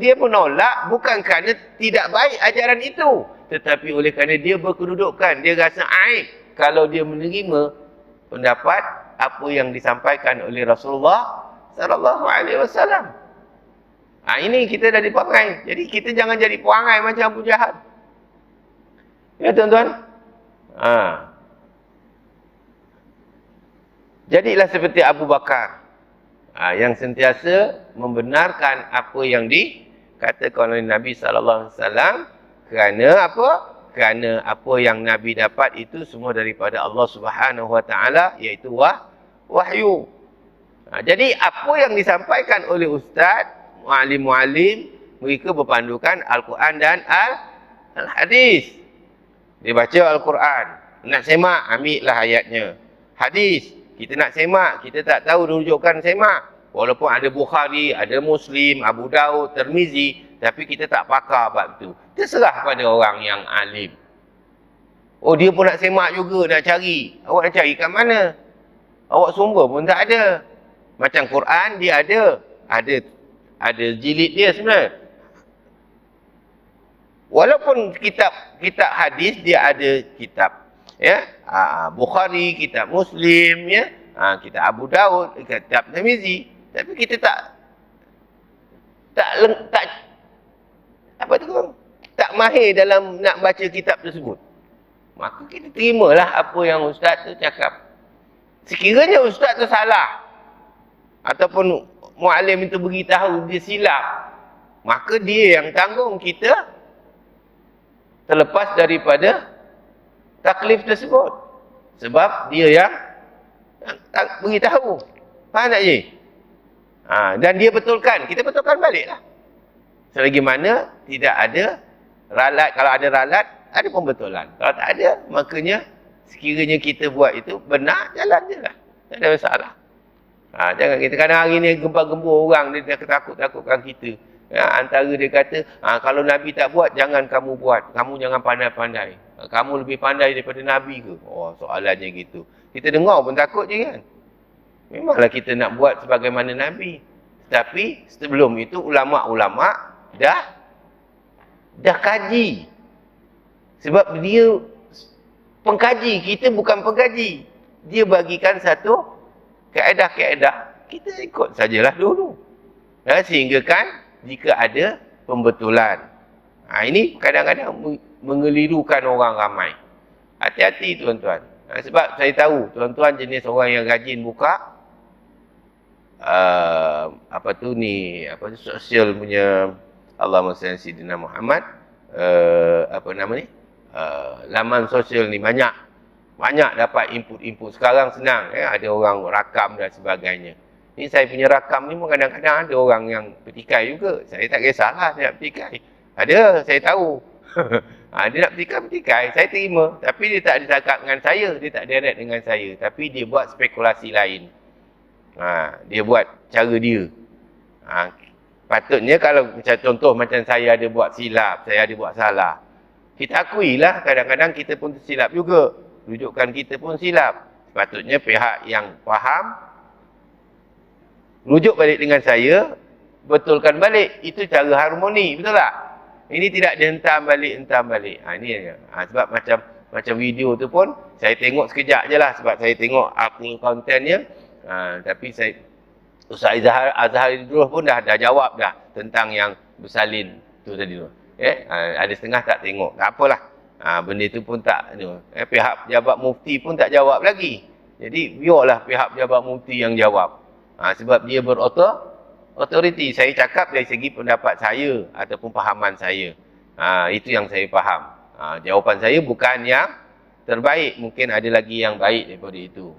dia menolak bukan kerana tidak baik ajaran itu, tetapi oleh kerana dia berkedudukan, dia rasa aib kalau dia menerima pendapat apa yang disampaikan oleh Rasulullah sallallahu alaihi wasallam. Ini kita dah diperangai. Jadi kita jangan jadi perangai macam Abu Jahal. Ya tuan-tuan. Jadilah seperti Abu Bakar. Yang sentiasa membenarkan apa yang dikatakan oleh Nabi SAW. Kerana apa? Kerana apa yang Nabi dapat itu semua daripada Allah SWT, iaitu wahyu. Jadi apa yang disampaikan oleh ustaz, muallim-muallim, mereka berpandukan Al-Quran dan Al-Hadis. Dia baca Al-Quran, nak semak, ambillah ayatnya. Hadis, kita nak semak, kita tak tahu rujukan semak. Walaupun ada Bukhari, ada Muslim, Abu Daud, Tirmizi, tapi kita tak pakar bab tu. Terserah pada orang yang alim. Dia pun nak semak juga, nak cari. Awak nak cari kat mana? Awak sumber pun tak ada. Macam Quran, dia ada jilid dia sebenarnya. Walaupun kitab hadis, dia ada kitab. Bukhari, kitab Muslim, kitab Abu Daud, kitab Tirmizi, tapi kita tak mahir dalam nak baca kitab tersebut. Maka kita terimalah apa yang ustaz tu cakap. Sekiranya ustaz tu salah ataupun muallim itu beritahu dia silap, maka dia yang tanggung, kita terlepas daripada taklif tersebut. Sebab dia yang beritahu. Faham tak je? Dan dia betulkan. Kita betulkan baliklah. Selagi mana tidak ada ralat. Kalau ada ralat, ada pembetulan. Kalau tak ada, makanya sekiranya kita buat itu benar, jalan je lah. Tak ada masalah. Jangan kita, kadang hari ni gembur-gembur orang, dia takut-takutkan kita. Antara dia kata, kalau Nabi tak buat, jangan kamu buat. Kamu jangan pandai-pandai. Kamu lebih pandai daripada Nabi ke? Soalannya gitu. Kita dengar pun takut je kan. Memanglah kita nak buat sebagaimana Nabi. Tapi sebelum itu ulama-ulama dah kaji. Sebab dia pengkaji, kita bukan pengkaji. Dia bagikan satu kaedah-kaedah, kita ikut sajalah dulu. Sehingga kan jika ada pembetulan. Ini kadang-kadang mengelirukan orang ramai. Hati-hati tuan-tuan. Sebab saya tahu tuan-tuan jenis orang yang rajin buka sosial punya Allahumma salli ala sayyidina Muhammad, laman sosial ni banyak dapat input sekarang senang, ada orang rakam dan sebagainya. Ni saya punya rakam ni kadang-kadang ada orang yang petikai juga. Saya tak kisahlah dia nak petikai. Ada, saya tahu. Dia nak petikai, saya terima. Tapi dia tak ada cakap dengan saya, dia tak direct dengan saya. Tapi dia buat spekulasi lain. Dia buat cara dia. Patutnya kalau contoh macam saya ada buat silap, saya ada buat salah, kita akuilah kadang-kadang kita pun tersilap juga. Rujukan kita pun silap. Sepatutnya pihak yang faham rujuk balik dengan saya, betulkan balik. Itu cara harmoni, betul tak? Ini tidak dihentam balik. Sebab macam video tu pun saya tengok sekejap je lah, sebab saya tengok apa kontennya. Tapi Ustaz Azhar Idrus pun dah jawab dah tentang yang bersalin tu tadi tu. Ada setengah tak tengok. Tak apalah. Benda tu pun tak pihak pejabat mufti pun tak jawab lagi. Jadi biarlah pihak pejabat mufti yang jawab. Sebab dia berautoriti. Saya cakap dari segi pendapat saya ataupun pahaman saya. Itu yang saya faham. Jawapan saya bukan yang terbaik, mungkin ada lagi yang baik daripada itu.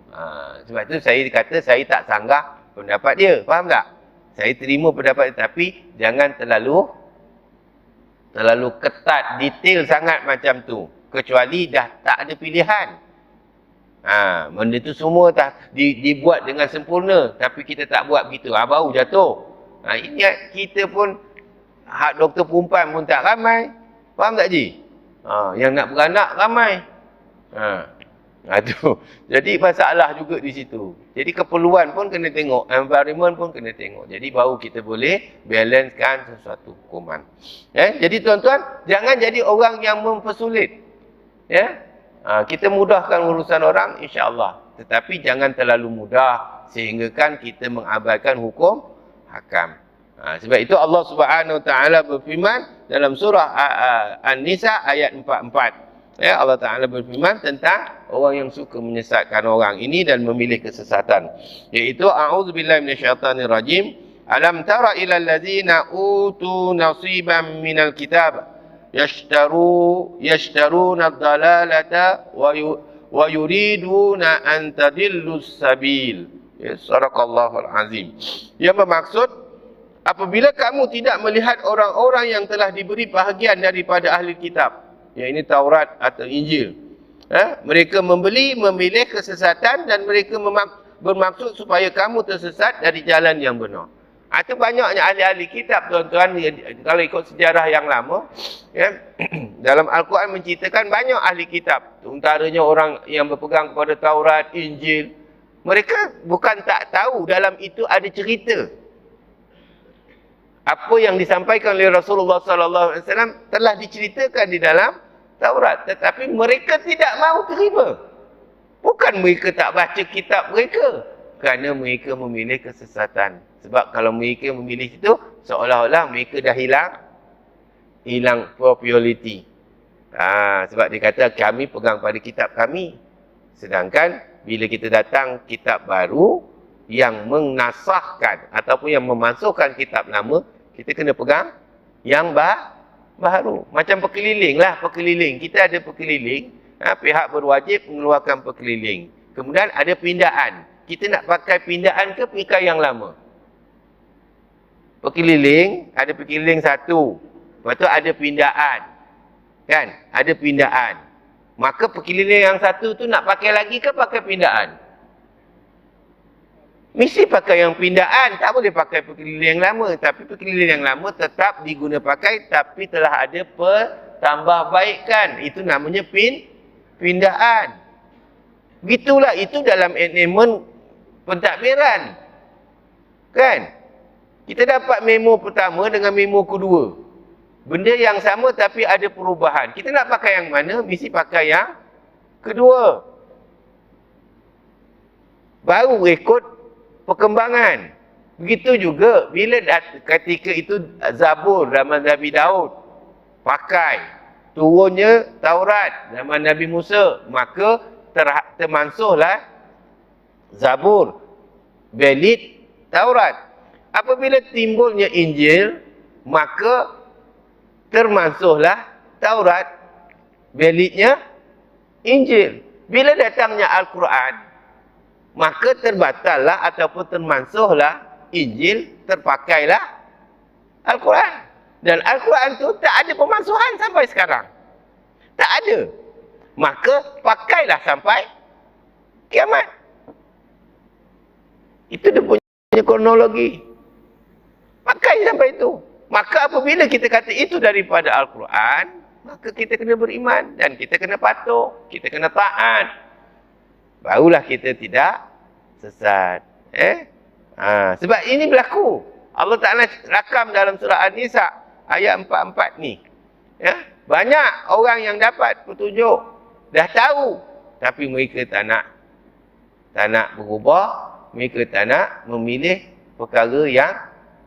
Sebab itu saya kata saya tak sanggah pendapat dia, faham tak? Saya terima pendapat dia, tapi jangan terlalu ketat, detail sangat macam tu. Kecuali dah tak ada pilihan. Benda tu semua dah dibuat dengan sempurna, tapi kita tak buat begitu. Baru jatuh. Ingat kita pun hak doktor perempuan pun tak ramai. Faham tak Ji? Yang nak beranak ramai. Jadi masalah juga di situ. Jadi keperluan pun kena tengok, environment pun kena tengok. Jadi baru kita boleh balancekan sesuatu hukuman. Jadi tuan-tuan, jangan jadi orang yang mempersulit. Kita mudahkan urusan orang, insya-Allah. Tetapi jangan terlalu mudah sehingga kan kita mengabaikan hukum hakam. Sebab itu Allah Subhanahu Wa Taala berfirman dalam surah An-Nisa ayat 44. Allah Ta'ala berfirman tentang orang yang suka menyesatkan orang ini dan memilih kesesatan. Iaitu, A'udzubillahi minasyaitanirrajim. Alam tara ilal ladzina utu nasiban minal kitab yashtaruna ad-dalalata wa yuriduna an tadillus sabil. Sadaqallahul azim. Yang bermaksud, apabila kamu tidak melihat orang-orang yang telah diberi bahagian daripada ahli kitab, ini Taurat atau Injil. Mereka memilih kesesatan dan mereka bermaksud supaya kamu tersesat dari jalan yang benar. Itu banyaknya ahli-ahli kitab tuan-tuan. Kalau ikut sejarah yang lama, dalam Al-Quran menceritakan banyak ahli kitab. Antaranya orang yang berpegang kepada Taurat, Injil. Mereka bukan tak tahu dalam itu ada cerita. Apa yang disampaikan oleh Rasulullah SAW telah diceritakan di dalam Taurat, tetapi mereka tidak mahu terima. Bukan mereka tak baca kitab mereka, kerana mereka memilih kesesatan. Sebab kalau mereka memilih itu, seolah-olah mereka dah hilang populariti. Sebab dia kata kami pegang pada kitab kami. Sedangkan bila kita datang kitab baru yang menasahkan ataupun yang memasukkan kitab lama, kita kena pegang yang baru. Macam pekeliling. Kita ada pekeliling, pihak berwajib mengeluarkan pekeliling. Kemudian ada pindaan. Kita nak pakai pindaan ke pakai yang lama? Pekeliling, ada pekeliling satu. Lepas tu ada pindaan. Kan? Ada pindaan. Maka pekeliling yang satu tu nak pakai lagi ke pakai pindaan? Mesti pakai yang pindaan, tak boleh pakai pekeliling yang lama. Tapi pekeliling yang lama tetap diguna pakai, tapi telah ada tambahbaikan. Itu namanya pindaan. Begitulah itu dalam elemen pentadbiran. Kan? Kita dapat memo pertama dengan memo kedua. Benda yang sama tapi ada perubahan. Kita nak pakai yang mana? Mesti pakai yang kedua. Baru ikut perkembangan. Begitu juga bila ketika itu Zabur zaman Nabi Daud pakai. turunnya Taurat zaman Nabi Musa, maka termansuhlah Zabur, valid Taurat. Apabila timbulnya Injil, maka termansuhlah Taurat, validnya Injil. Bila datangnya Al-Quran, maka terbatallah ataupun termansuhlah Injil, terpakailah Al-Quran. Dan Al-Quran tu tak ada pemansuhan sampai sekarang. Tak ada. Maka pakailah sampai kiamat. Itu dia punya kronologi. Pakai sampai itu. Maka apabila kita kata itu daripada Al-Quran, maka kita kena beriman dan kita kena patuh, kita kena taat. Barulah kita tidak sesat. Sebab ini berlaku. Allah Ta'ala rakam dalam surah An-Nisa ayat 44 ni. Ya, banyak orang yang dapat petunjuk, dah tahu, tapi mereka tak nak berubah, mereka tak nak memilih perkara yang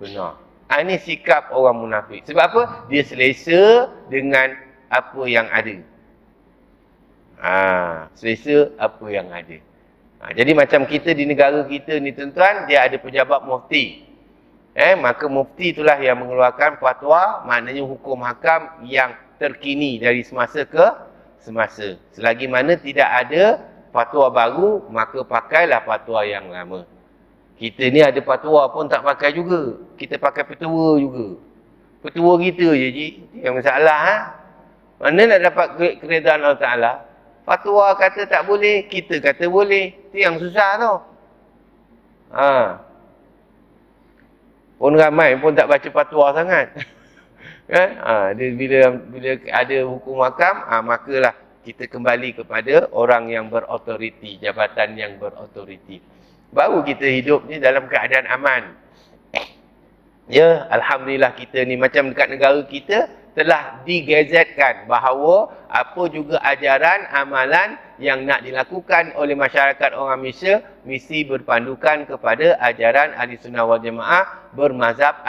benar. Ini sikap orang munafik. Sebab apa? Dia selesa dengan apa yang ada. Selesa apa yang ada. Jadi macam kita di negara kita ni tuan-tuan, dia ada pejabat mufti. Maka mufti itulah yang mengeluarkan fatwa, maknanya hukum hakam yang terkini dari semasa ke semasa. Selagi mana tidak ada fatwa baru, maka pakailah fatwa yang lama. Kita ni ada fatwa pun tak pakai juga. Kita pakai petua juga. Petua kita je, Ji. Yang masalah, Mana nak dapat keredaan Allah Ta'ala? Fatwa kata tak boleh, kita kata boleh. Itu yang susah tu. Pun ramai pun tak baca fatwa sangat. Kan? Bila ada hukum hakam, makalah kita kembali kepada orang yang berautoriti, jabatan yang berautoriti. Baru kita hidup ni dalam keadaan aman. Ya, Alhamdulillah kita ni macam dekat negara kita telah digazetkan bahawa apa juga ajaran, amalan yang nak dilakukan oleh masyarakat orang Malaysia mesti berpandukan kepada ajaran Ahli Sunnah wal Jamaah bermazhab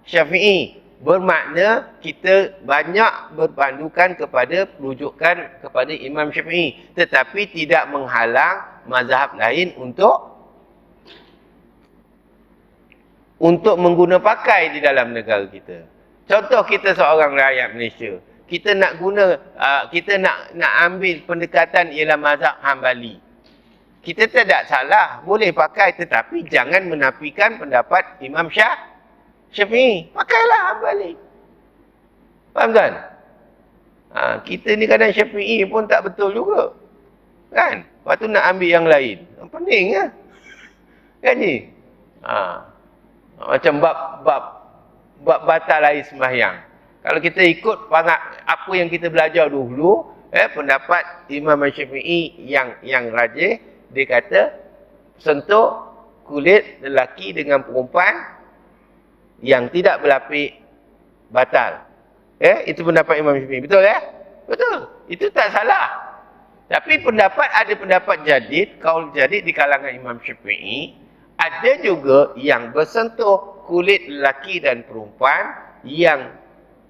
Syafi'i. Bermakna kita banyak berpandukan kepada rujukan kepada Imam Syafi'i, tetapi tidak menghalang mazhab lain untuk mengguna pakai di dalam negara kita. Contoh, kita seorang rakyat Malaysia, kita nak guna, kita nak ambil pendekatan ialah mazhab Hambali. Kita tidak salah, boleh pakai, tetapi jangan menafikan pendapat Imam Syafi'i. Pakailah Hambali. Faham kan? Kita ni kadang Syafi'i pun tak betul juga. Kan? Lepas tu nak ambil yang lain. Pening lah. Kan ni? Macam bab batal air sembahyang. Kalau kita ikut apa yang kita belajar dulu, pendapat Imam Syafi'i yang rajih, dia kata sentuh kulit lelaki dengan perempuan yang tidak berlapik batal. Itu pendapat Imam Syafi'i. Betul ya? Betul. Itu tak salah. Tapi ada pendapat jadid, kaul jadid di kalangan Imam Syafi'i, ada juga yang bersentuh kulit lelaki dan perempuan yang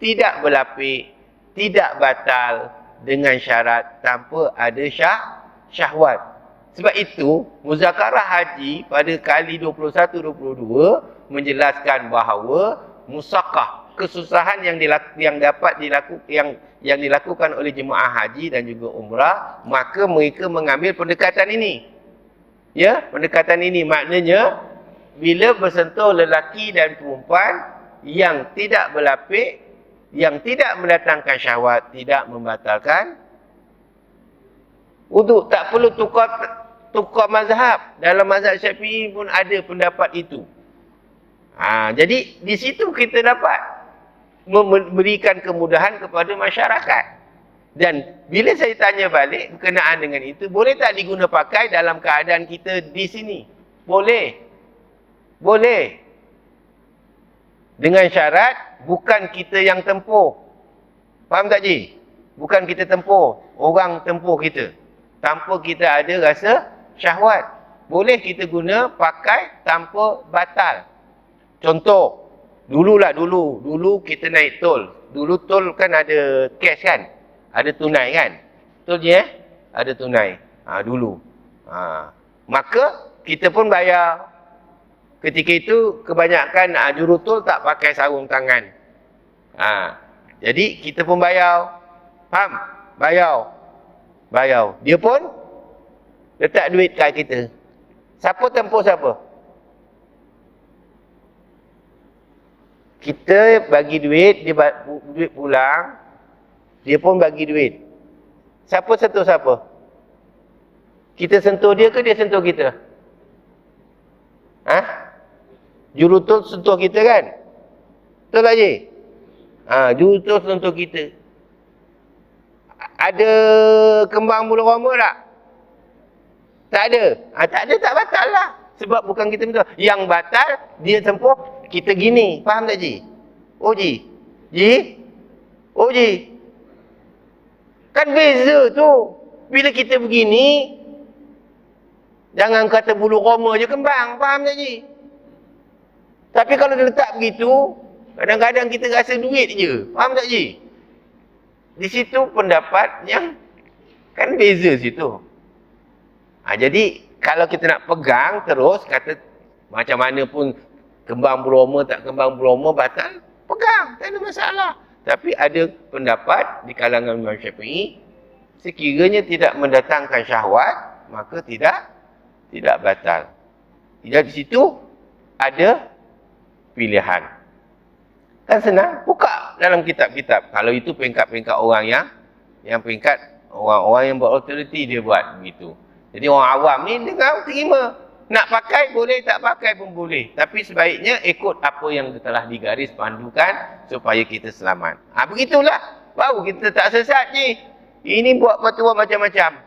tidak berlapik, tidak batal dengan syarat tanpa ada syahwat. Sebab itu, muzakarah haji pada kali 21-22 menjelaskan bahawa musaqah, kesusahan yang dilakukan oleh jemaah haji dan juga umrah, maka mereka mengambil pendekatan ini. Ya, pendekatan ini maknanya bila bersentuh lelaki dan perempuan yang tidak berlapik, yang tidak mendatangkan syahwat, tidak membatalkan wuduk. Tak perlu tukar mazhab. Dalam mazhab Syafi'i pun ada pendapat itu. Jadi di situ kita dapat memberikan kemudahan kepada masyarakat. Dan bila saya tanya balik berkenaan dengan itu, boleh tak diguna pakai dalam keadaan kita di sini? Boleh. Boleh. Dengan syarat bukan kita yang tempuh. Faham tak, Ji? Bukan kita tempuh, orang tempuh kita. Tanpa kita ada rasa syahwat. Boleh kita guna pakai tanpa batal. Contoh, Dulu kita naik tol. Dulu tol kan ada cash kan? Ada tunai kan? Betul je Ada tunai. Dulu. Maka kita pun bayar. Ketika itu kebanyakan jurutol tak pakai sarung tangan. Jadi kita pun bayar. Faham? Bayar. Dia pun letak duit kat kita. Siapa tempoh siapa? Kita bagi duit, dia duit pulang, dia pun bagi duit. Siapa sentuh siapa? Kita sentuh dia ke dia sentuh kita? Jurutol sentuh kita kan? Betul tak je? Jurutol sentuh kita. Ada kembang bulu roma tak? Tak ada. Tak ada, tak batal lah. Sebab bukan kita minta. Yang batal, dia tempoh kita gini. Faham tak Ji? Ji? Ji? Kan beza tu. Bila kita begini, jangan kata bulu roma je kembang. Faham tak Ji? Tapi kalau dia letak begitu, kadang-kadang kita rasa duit je. Faham tak Ji? Di situ pendapat yang kan beza situ. Jadi kalau kita nak pegang terus kata macam mana pun kembang beroma tak kembang beroma batal, pegang, tak ada masalah. Tapi ada pendapat di kalangan Imam Syafi'i, sekiranya tidak mendatangkan syahwat, maka tidak batal. Tidak di situ ada pilihan. Kan senang, buka dalam kitab-kitab. Kalau itu peringkat-peringkat orang yang peringkat orang-orang yang berautoriti dia buat begitu. Jadi orang awam ni dengar, terima. Nak pakai boleh, tak pakai pun boleh. Tapi sebaiknya ikut apa yang telah digaris pandukan supaya kita selamat. Begitulah. Baru kita tak sesat je. Ini buat fatwa macam-macam.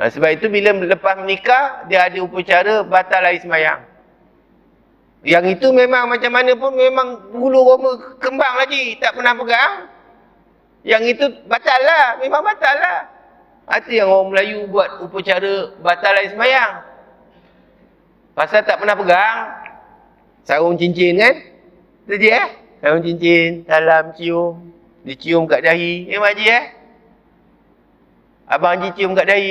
Sebab itu bila lepas menikah, dia ada upacara batal air sembahyang. Yang itu memang macam mana pun memang bulu roma kembang lagi. Tak pernah pegang. Yang itu batal lah. Memang batal lah. Itu yang orang Melayu buat upacara batal air sembahyang. Pasal tak pernah pegang. Sarung cincin kan? Itu je sarung cincin. Salam cium. Dicium kat dahi. Mak Haji Abang Haji cium kat dahi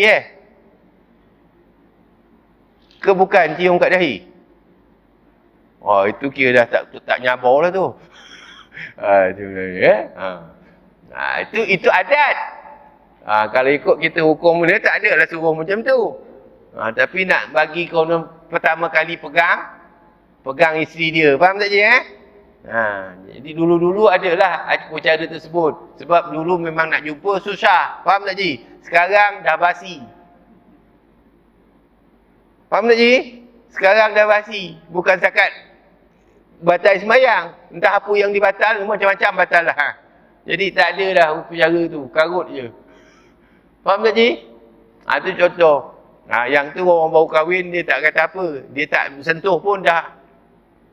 Ke bukan cium kat dahi? Itu kira dah tak nyabar lah tu. Itu adat. Kalau ikut kita hukum dia tak ada lah suruh macam tu. Tapi nak bagi kau pertama kali pegang isteri dia. Faham tak je jadi dulu-dulu adalah upacara tersebut. Sebab dulu memang nak jumpa susah. Faham tak je? Sekarang dah basi. Faham tak je? Sekarang dah basi. Bukan setakat batal sembahyang. Entah apa yang dibatal, macam-macam batal lah. Jadi tak ada dah upacara tu. Karut je. Faham tak je? Itu contoh. Yang tu orang baru kahwin, dia tak kata apa. Dia tak sentuh pun dah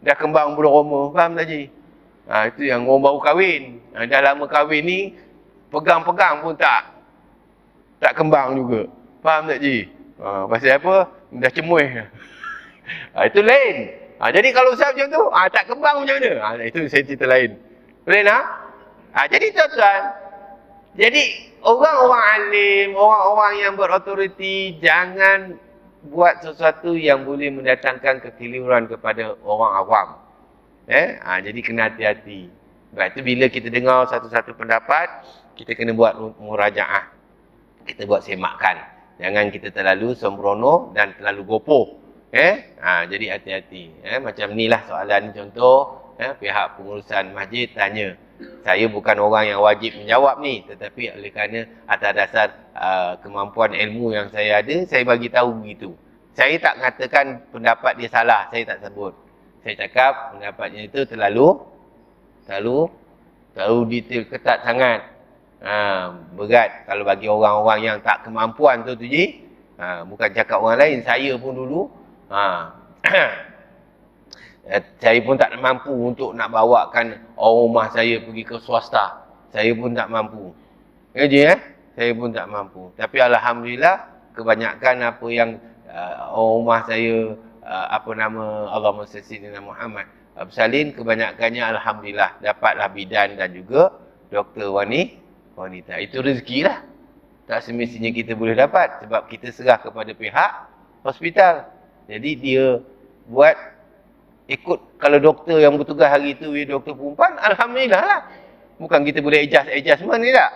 kembang bulu roma. Faham tak je? Itu yang orang baru kahwin. Dah lama kahwin ni, pegang-pegang pun tak kembang juga. Faham tak je? Pasal apa? Dah cemuih. Itu lain. Jadi kalau usaha macam tu, tak kembang macam mana? Itu saya cerita lain. Boleh nak? Jadi tuan-tuan, jadi orang-orang alim, orang-orang yang berautoriti, jangan buat sesuatu yang boleh mendatangkan kekeliruan kepada orang awam. Jadi kena hati-hati. Sebab itu bila kita dengar satu-satu pendapat, kita kena buat murajaah. Kita buat semakkan. Jangan kita terlalu sembrono dan terlalu gopoh. Jadi hati-hati. Macam inilah soalan contoh. Pihak pengurusan masjid tanya. Saya bukan orang yang wajib menjawab ni. Tetapi oleh kerana atas dasar kemampuan ilmu yang saya ada, saya bagi tahu begitu. Saya tak katakan pendapat dia salah. Saya tak sebut. Saya cakap pendapatnya itu terlalu detail, ketat sangat. Berat kalau bagi orang-orang yang tak kemampuan tu je. Bukan cakap orang lain. Saya pun dulu saya pun tak mampu untuk nak bawakan orang rumah saya pergi ke swasta. Saya pun tak mampu. Saya pun tak mampu. Tapi alhamdulillah kebanyakan apa yang orang rumah saya Allahumma salli Muhammad. Bersalin kebanyakannya alhamdulillah dapatlah bidan dan juga doktor wanita. Itu rezeki lah. Tak semestinya kita boleh dapat sebab kita serah kepada pihak hospital. Jadi dia buat ikut, kalau doktor yang bertugas hari itu doktor perempuan, alhamdulillah lah. Bukan kita boleh adjustment ni tak?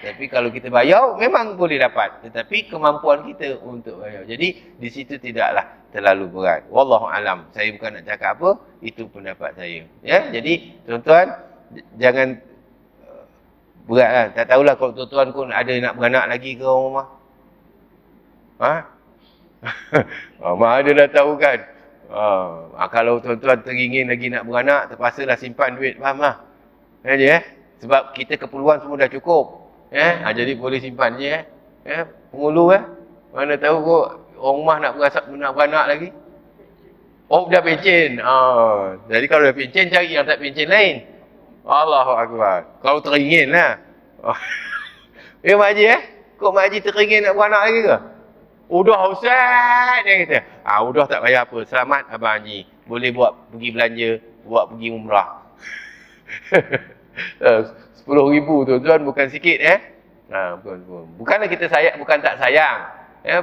Tapi kalau kita bayar memang boleh dapat, tetapi kemampuan kita untuk bayar. Jadi di situ tidaklah terlalu berat. Wallahu alam. Saya bukan nak cakap apa, itu pendapat saya. Ya, jadi tuan-tuan jangan beratlah. Tak tahulah kalau tuan-tuan pun ada nak beranak lagi ke orang rumah. Mak ada dah tahu kan. Kalau tuan-tuan teringin lagi nak beranak, terpaksalah simpan duit, faham lah. Sebab kita keperluan semua dah cukup. Jadi boleh simpan je. Pengulu mana tahu kok orang rumah nak beranak lagi. Oh, dah pencen. Jadi kalau dah pencen, cari yang tak pencen lain. Allahu Akbar. Kalau teringin lah. Mak Haji kok Mak Haji teringin nak beranak lagi ke? Udah Ustaz, dia kata. Udah tak payah apa. Selamat Abang Haji. Boleh buat pergi belanja, buat pergi umrah. 10,000 tuan-tuan bukan sikit Bukanlah kita sayang, bukan tak sayang.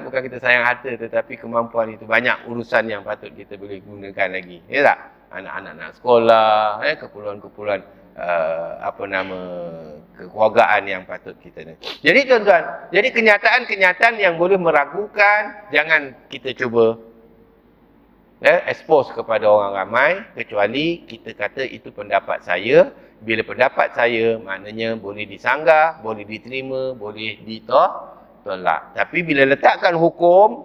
Bukan kita sayang harta, tetapi kemampuan itu banyak urusan yang patut kita boleh gunakan lagi. Ya tak? Anak-anak nak sekolah, keperluan-keperluan kekeluargaan yang patut kita ni. Jadi tuan-tuan, jadi kenyataan-kenyataan yang boleh meragukan, jangan kita cuba expose kepada orang ramai, kecuali kita kata itu pendapat saya. Bila pendapat saya, maknanya boleh disanggah, boleh diterima, boleh ditolak. Tapi bila letakkan hukum,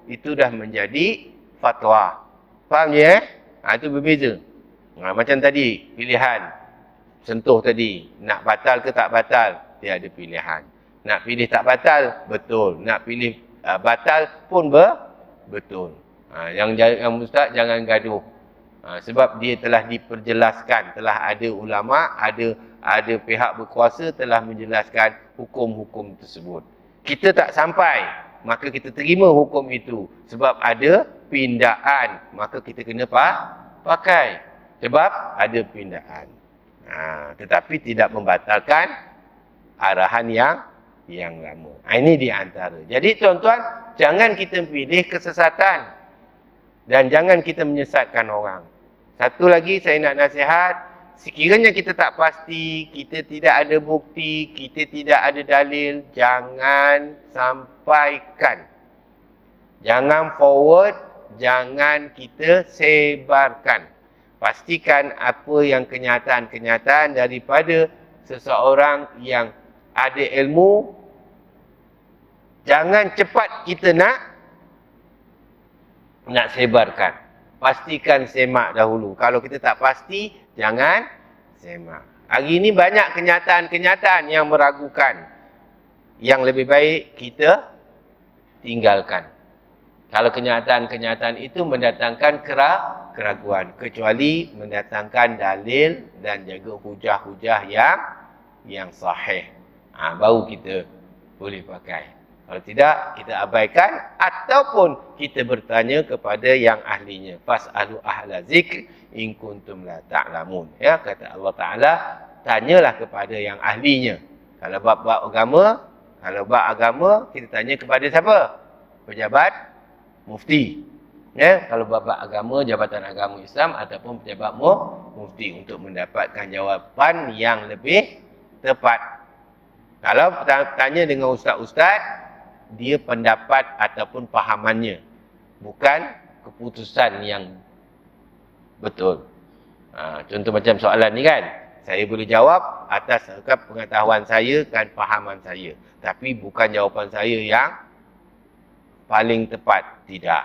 itu dah menjadi fatwa. Faham je itu berbeza. Macam tadi, pilihan. Sentuh tadi, nak batal ke tak batal, dia ada pilihan. Nak pilih tak batal, betul. Nak pilih batal pun betul. Yang Ustaz jangan gaduh. Sebab dia telah diperjelaskan, telah ada ulama, ada pihak berkuasa telah menjelaskan hukum-hukum tersebut. Kita tak sampai, maka kita terima hukum itu. Sebab ada pindaan, maka kita kena pakai. Sebab ada pindaan. Tetapi tidak membatalkan arahan yang lama. Ini di antara. Jadi tuan-tuan, jangan kita pilih kesesatan. Dan jangan kita menyesatkan orang. Satu lagi saya nak nasihat, sekiranya kita tak pasti, kita tidak ada bukti, kita tidak ada dalil, jangan sampaikan. Jangan forward, jangan kita sebarkan. Pastikan apa yang kenyataan-kenyataan daripada seseorang yang ada ilmu. Jangan cepat kita nak sebarkan. Pastikan semak dahulu. Kalau kita tak pasti, jangan semak. Hari ini banyak kenyataan-kenyataan yang meragukan. Yang lebih baik kita tinggalkan. Kalau kenyataan-kenyataan itu mendatangkan keraguan. Kecuali mendatangkan dalil dan juga hujah-hujah yang sahih. Baru kita boleh pakai. Kalau tidak, kita abaikan ataupun kita bertanya kepada yang ahlinya. Fas'alu ahla zikr in kuntum la ta'lamun. Kata Allah Ta'ala, tanyalah kepada yang ahlinya. Kalau bab agama, kita tanya kepada siapa? Pejabat mufti. Kalau bab agama, Jabatan Agama Islam ataupun pejabat mufti untuk mendapatkan jawapan yang lebih tepat. Kalau tanya dengan ustaz-ustaz, dia pendapat ataupun pahamannya, bukan keputusan yang betul. Contoh macam soalan ni kan, saya boleh jawab atas pengetahuan saya dan pahaman saya, tapi bukan jawapan saya yang paling tepat. Tidak.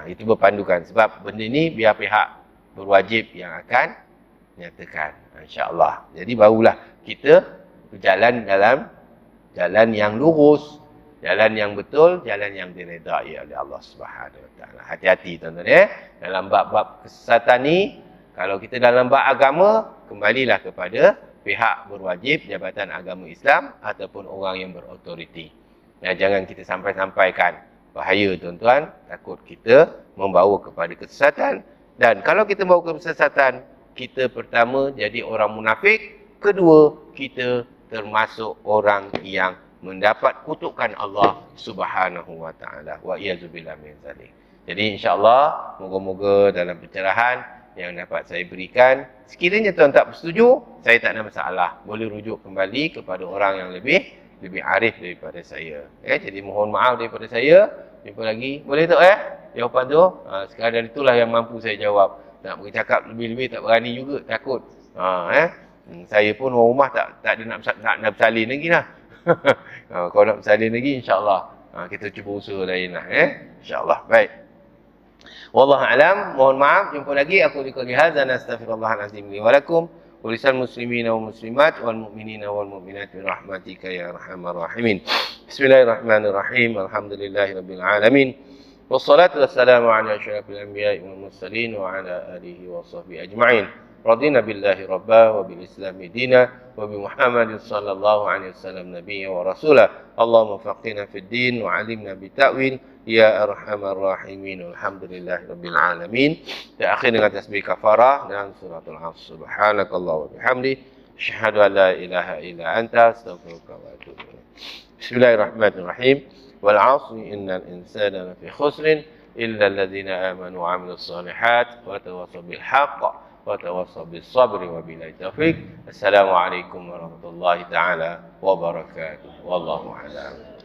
Itu berpandukan. Sebab benda ni biar pihak berwajib yang akan nyatakan, insya-Allah. Jadi barulah kita berjalan dalam jalan yang lurus, jalan yang betul, jalan yang diredai oleh Allah Subhanahu Wa Taala. Hati-hati tuan-tuan dalam bab-bab kesesatan ni. Kalau kita dalam bab agama, kembalilah kepada pihak berwajib, Jabatan Agama Islam ataupun orang yang berautoriti. Jangan kita sampaikan Bahaya tuan-tuan, takut kita membawa kepada kesesatan. Dan kalau kita membawa ke kesesatan, kita pertama jadi orang munafik, kedua kita termasuk orang yang mendapat kutukan Allah Subhanahu wa taala. Wa iyazubillah min zalik. Jadi insya-Allah moga-moga dalam pencerahan yang dapat saya berikan, sekiranya tuan tak bersetuju, saya tak ada masalah. Boleh rujuk kembali kepada orang yang lebih arif daripada saya. Jadi mohon maaf daripada saya. Jumpa lagi. Boleh tak jawapan tu? Sekadar itulah yang mampu saya jawab. Nak bercakap lebih-lebih tak berani juga, takut. Saya pun orang rumah tak ada nak bersalin lagi lah. Kalau nak bersalin lagi, insya-Allah kita cuba usaha lain lah. InsyaAllah. Baik. Wallahu a'lam. Mohon maaf. Jumpa lagi. Aku liqali hadza nastaghfirullahalazim li wa lakum. Wa muslimina wa muslimat wal mu'minina wal mu'minat bi rahmatika ya arhamar rahimin. Bismillahirrahmanirrahim. Alhamdulillahirabbil alamin. Wassalatu wassalamu ala asyrafil anbiya'i wal mursalin wa ala alihi wa sahbihi ajma'in. Radina billahi rabba wa bil islami dina wa bi Muhammadin sallallahu alaihi wasallam nabiyya wa rasula. Allahumma faqihna fid din wa 'allimna bit ta'wil ya arhamar rahimin. Alhamdulillahirabbil alamin. Dan akhir dengan tasbih kafarah dan suratul Asr. Subhanakallah wa bihamdi asyhadu an la ilaha illa anta astaghfiruka wa atubu ilaik. Bismillahirrahmanirrahim. Wal 'asri innal insana lafi khusrin illa alladhina amanu wa 'amilus solihat wa tawassaw bil haqq wa tawassaw bis sabri wa billahi taufiq. Assalamualaikum warahmatullahi taala wabarakatuh. Wallahu a'lam.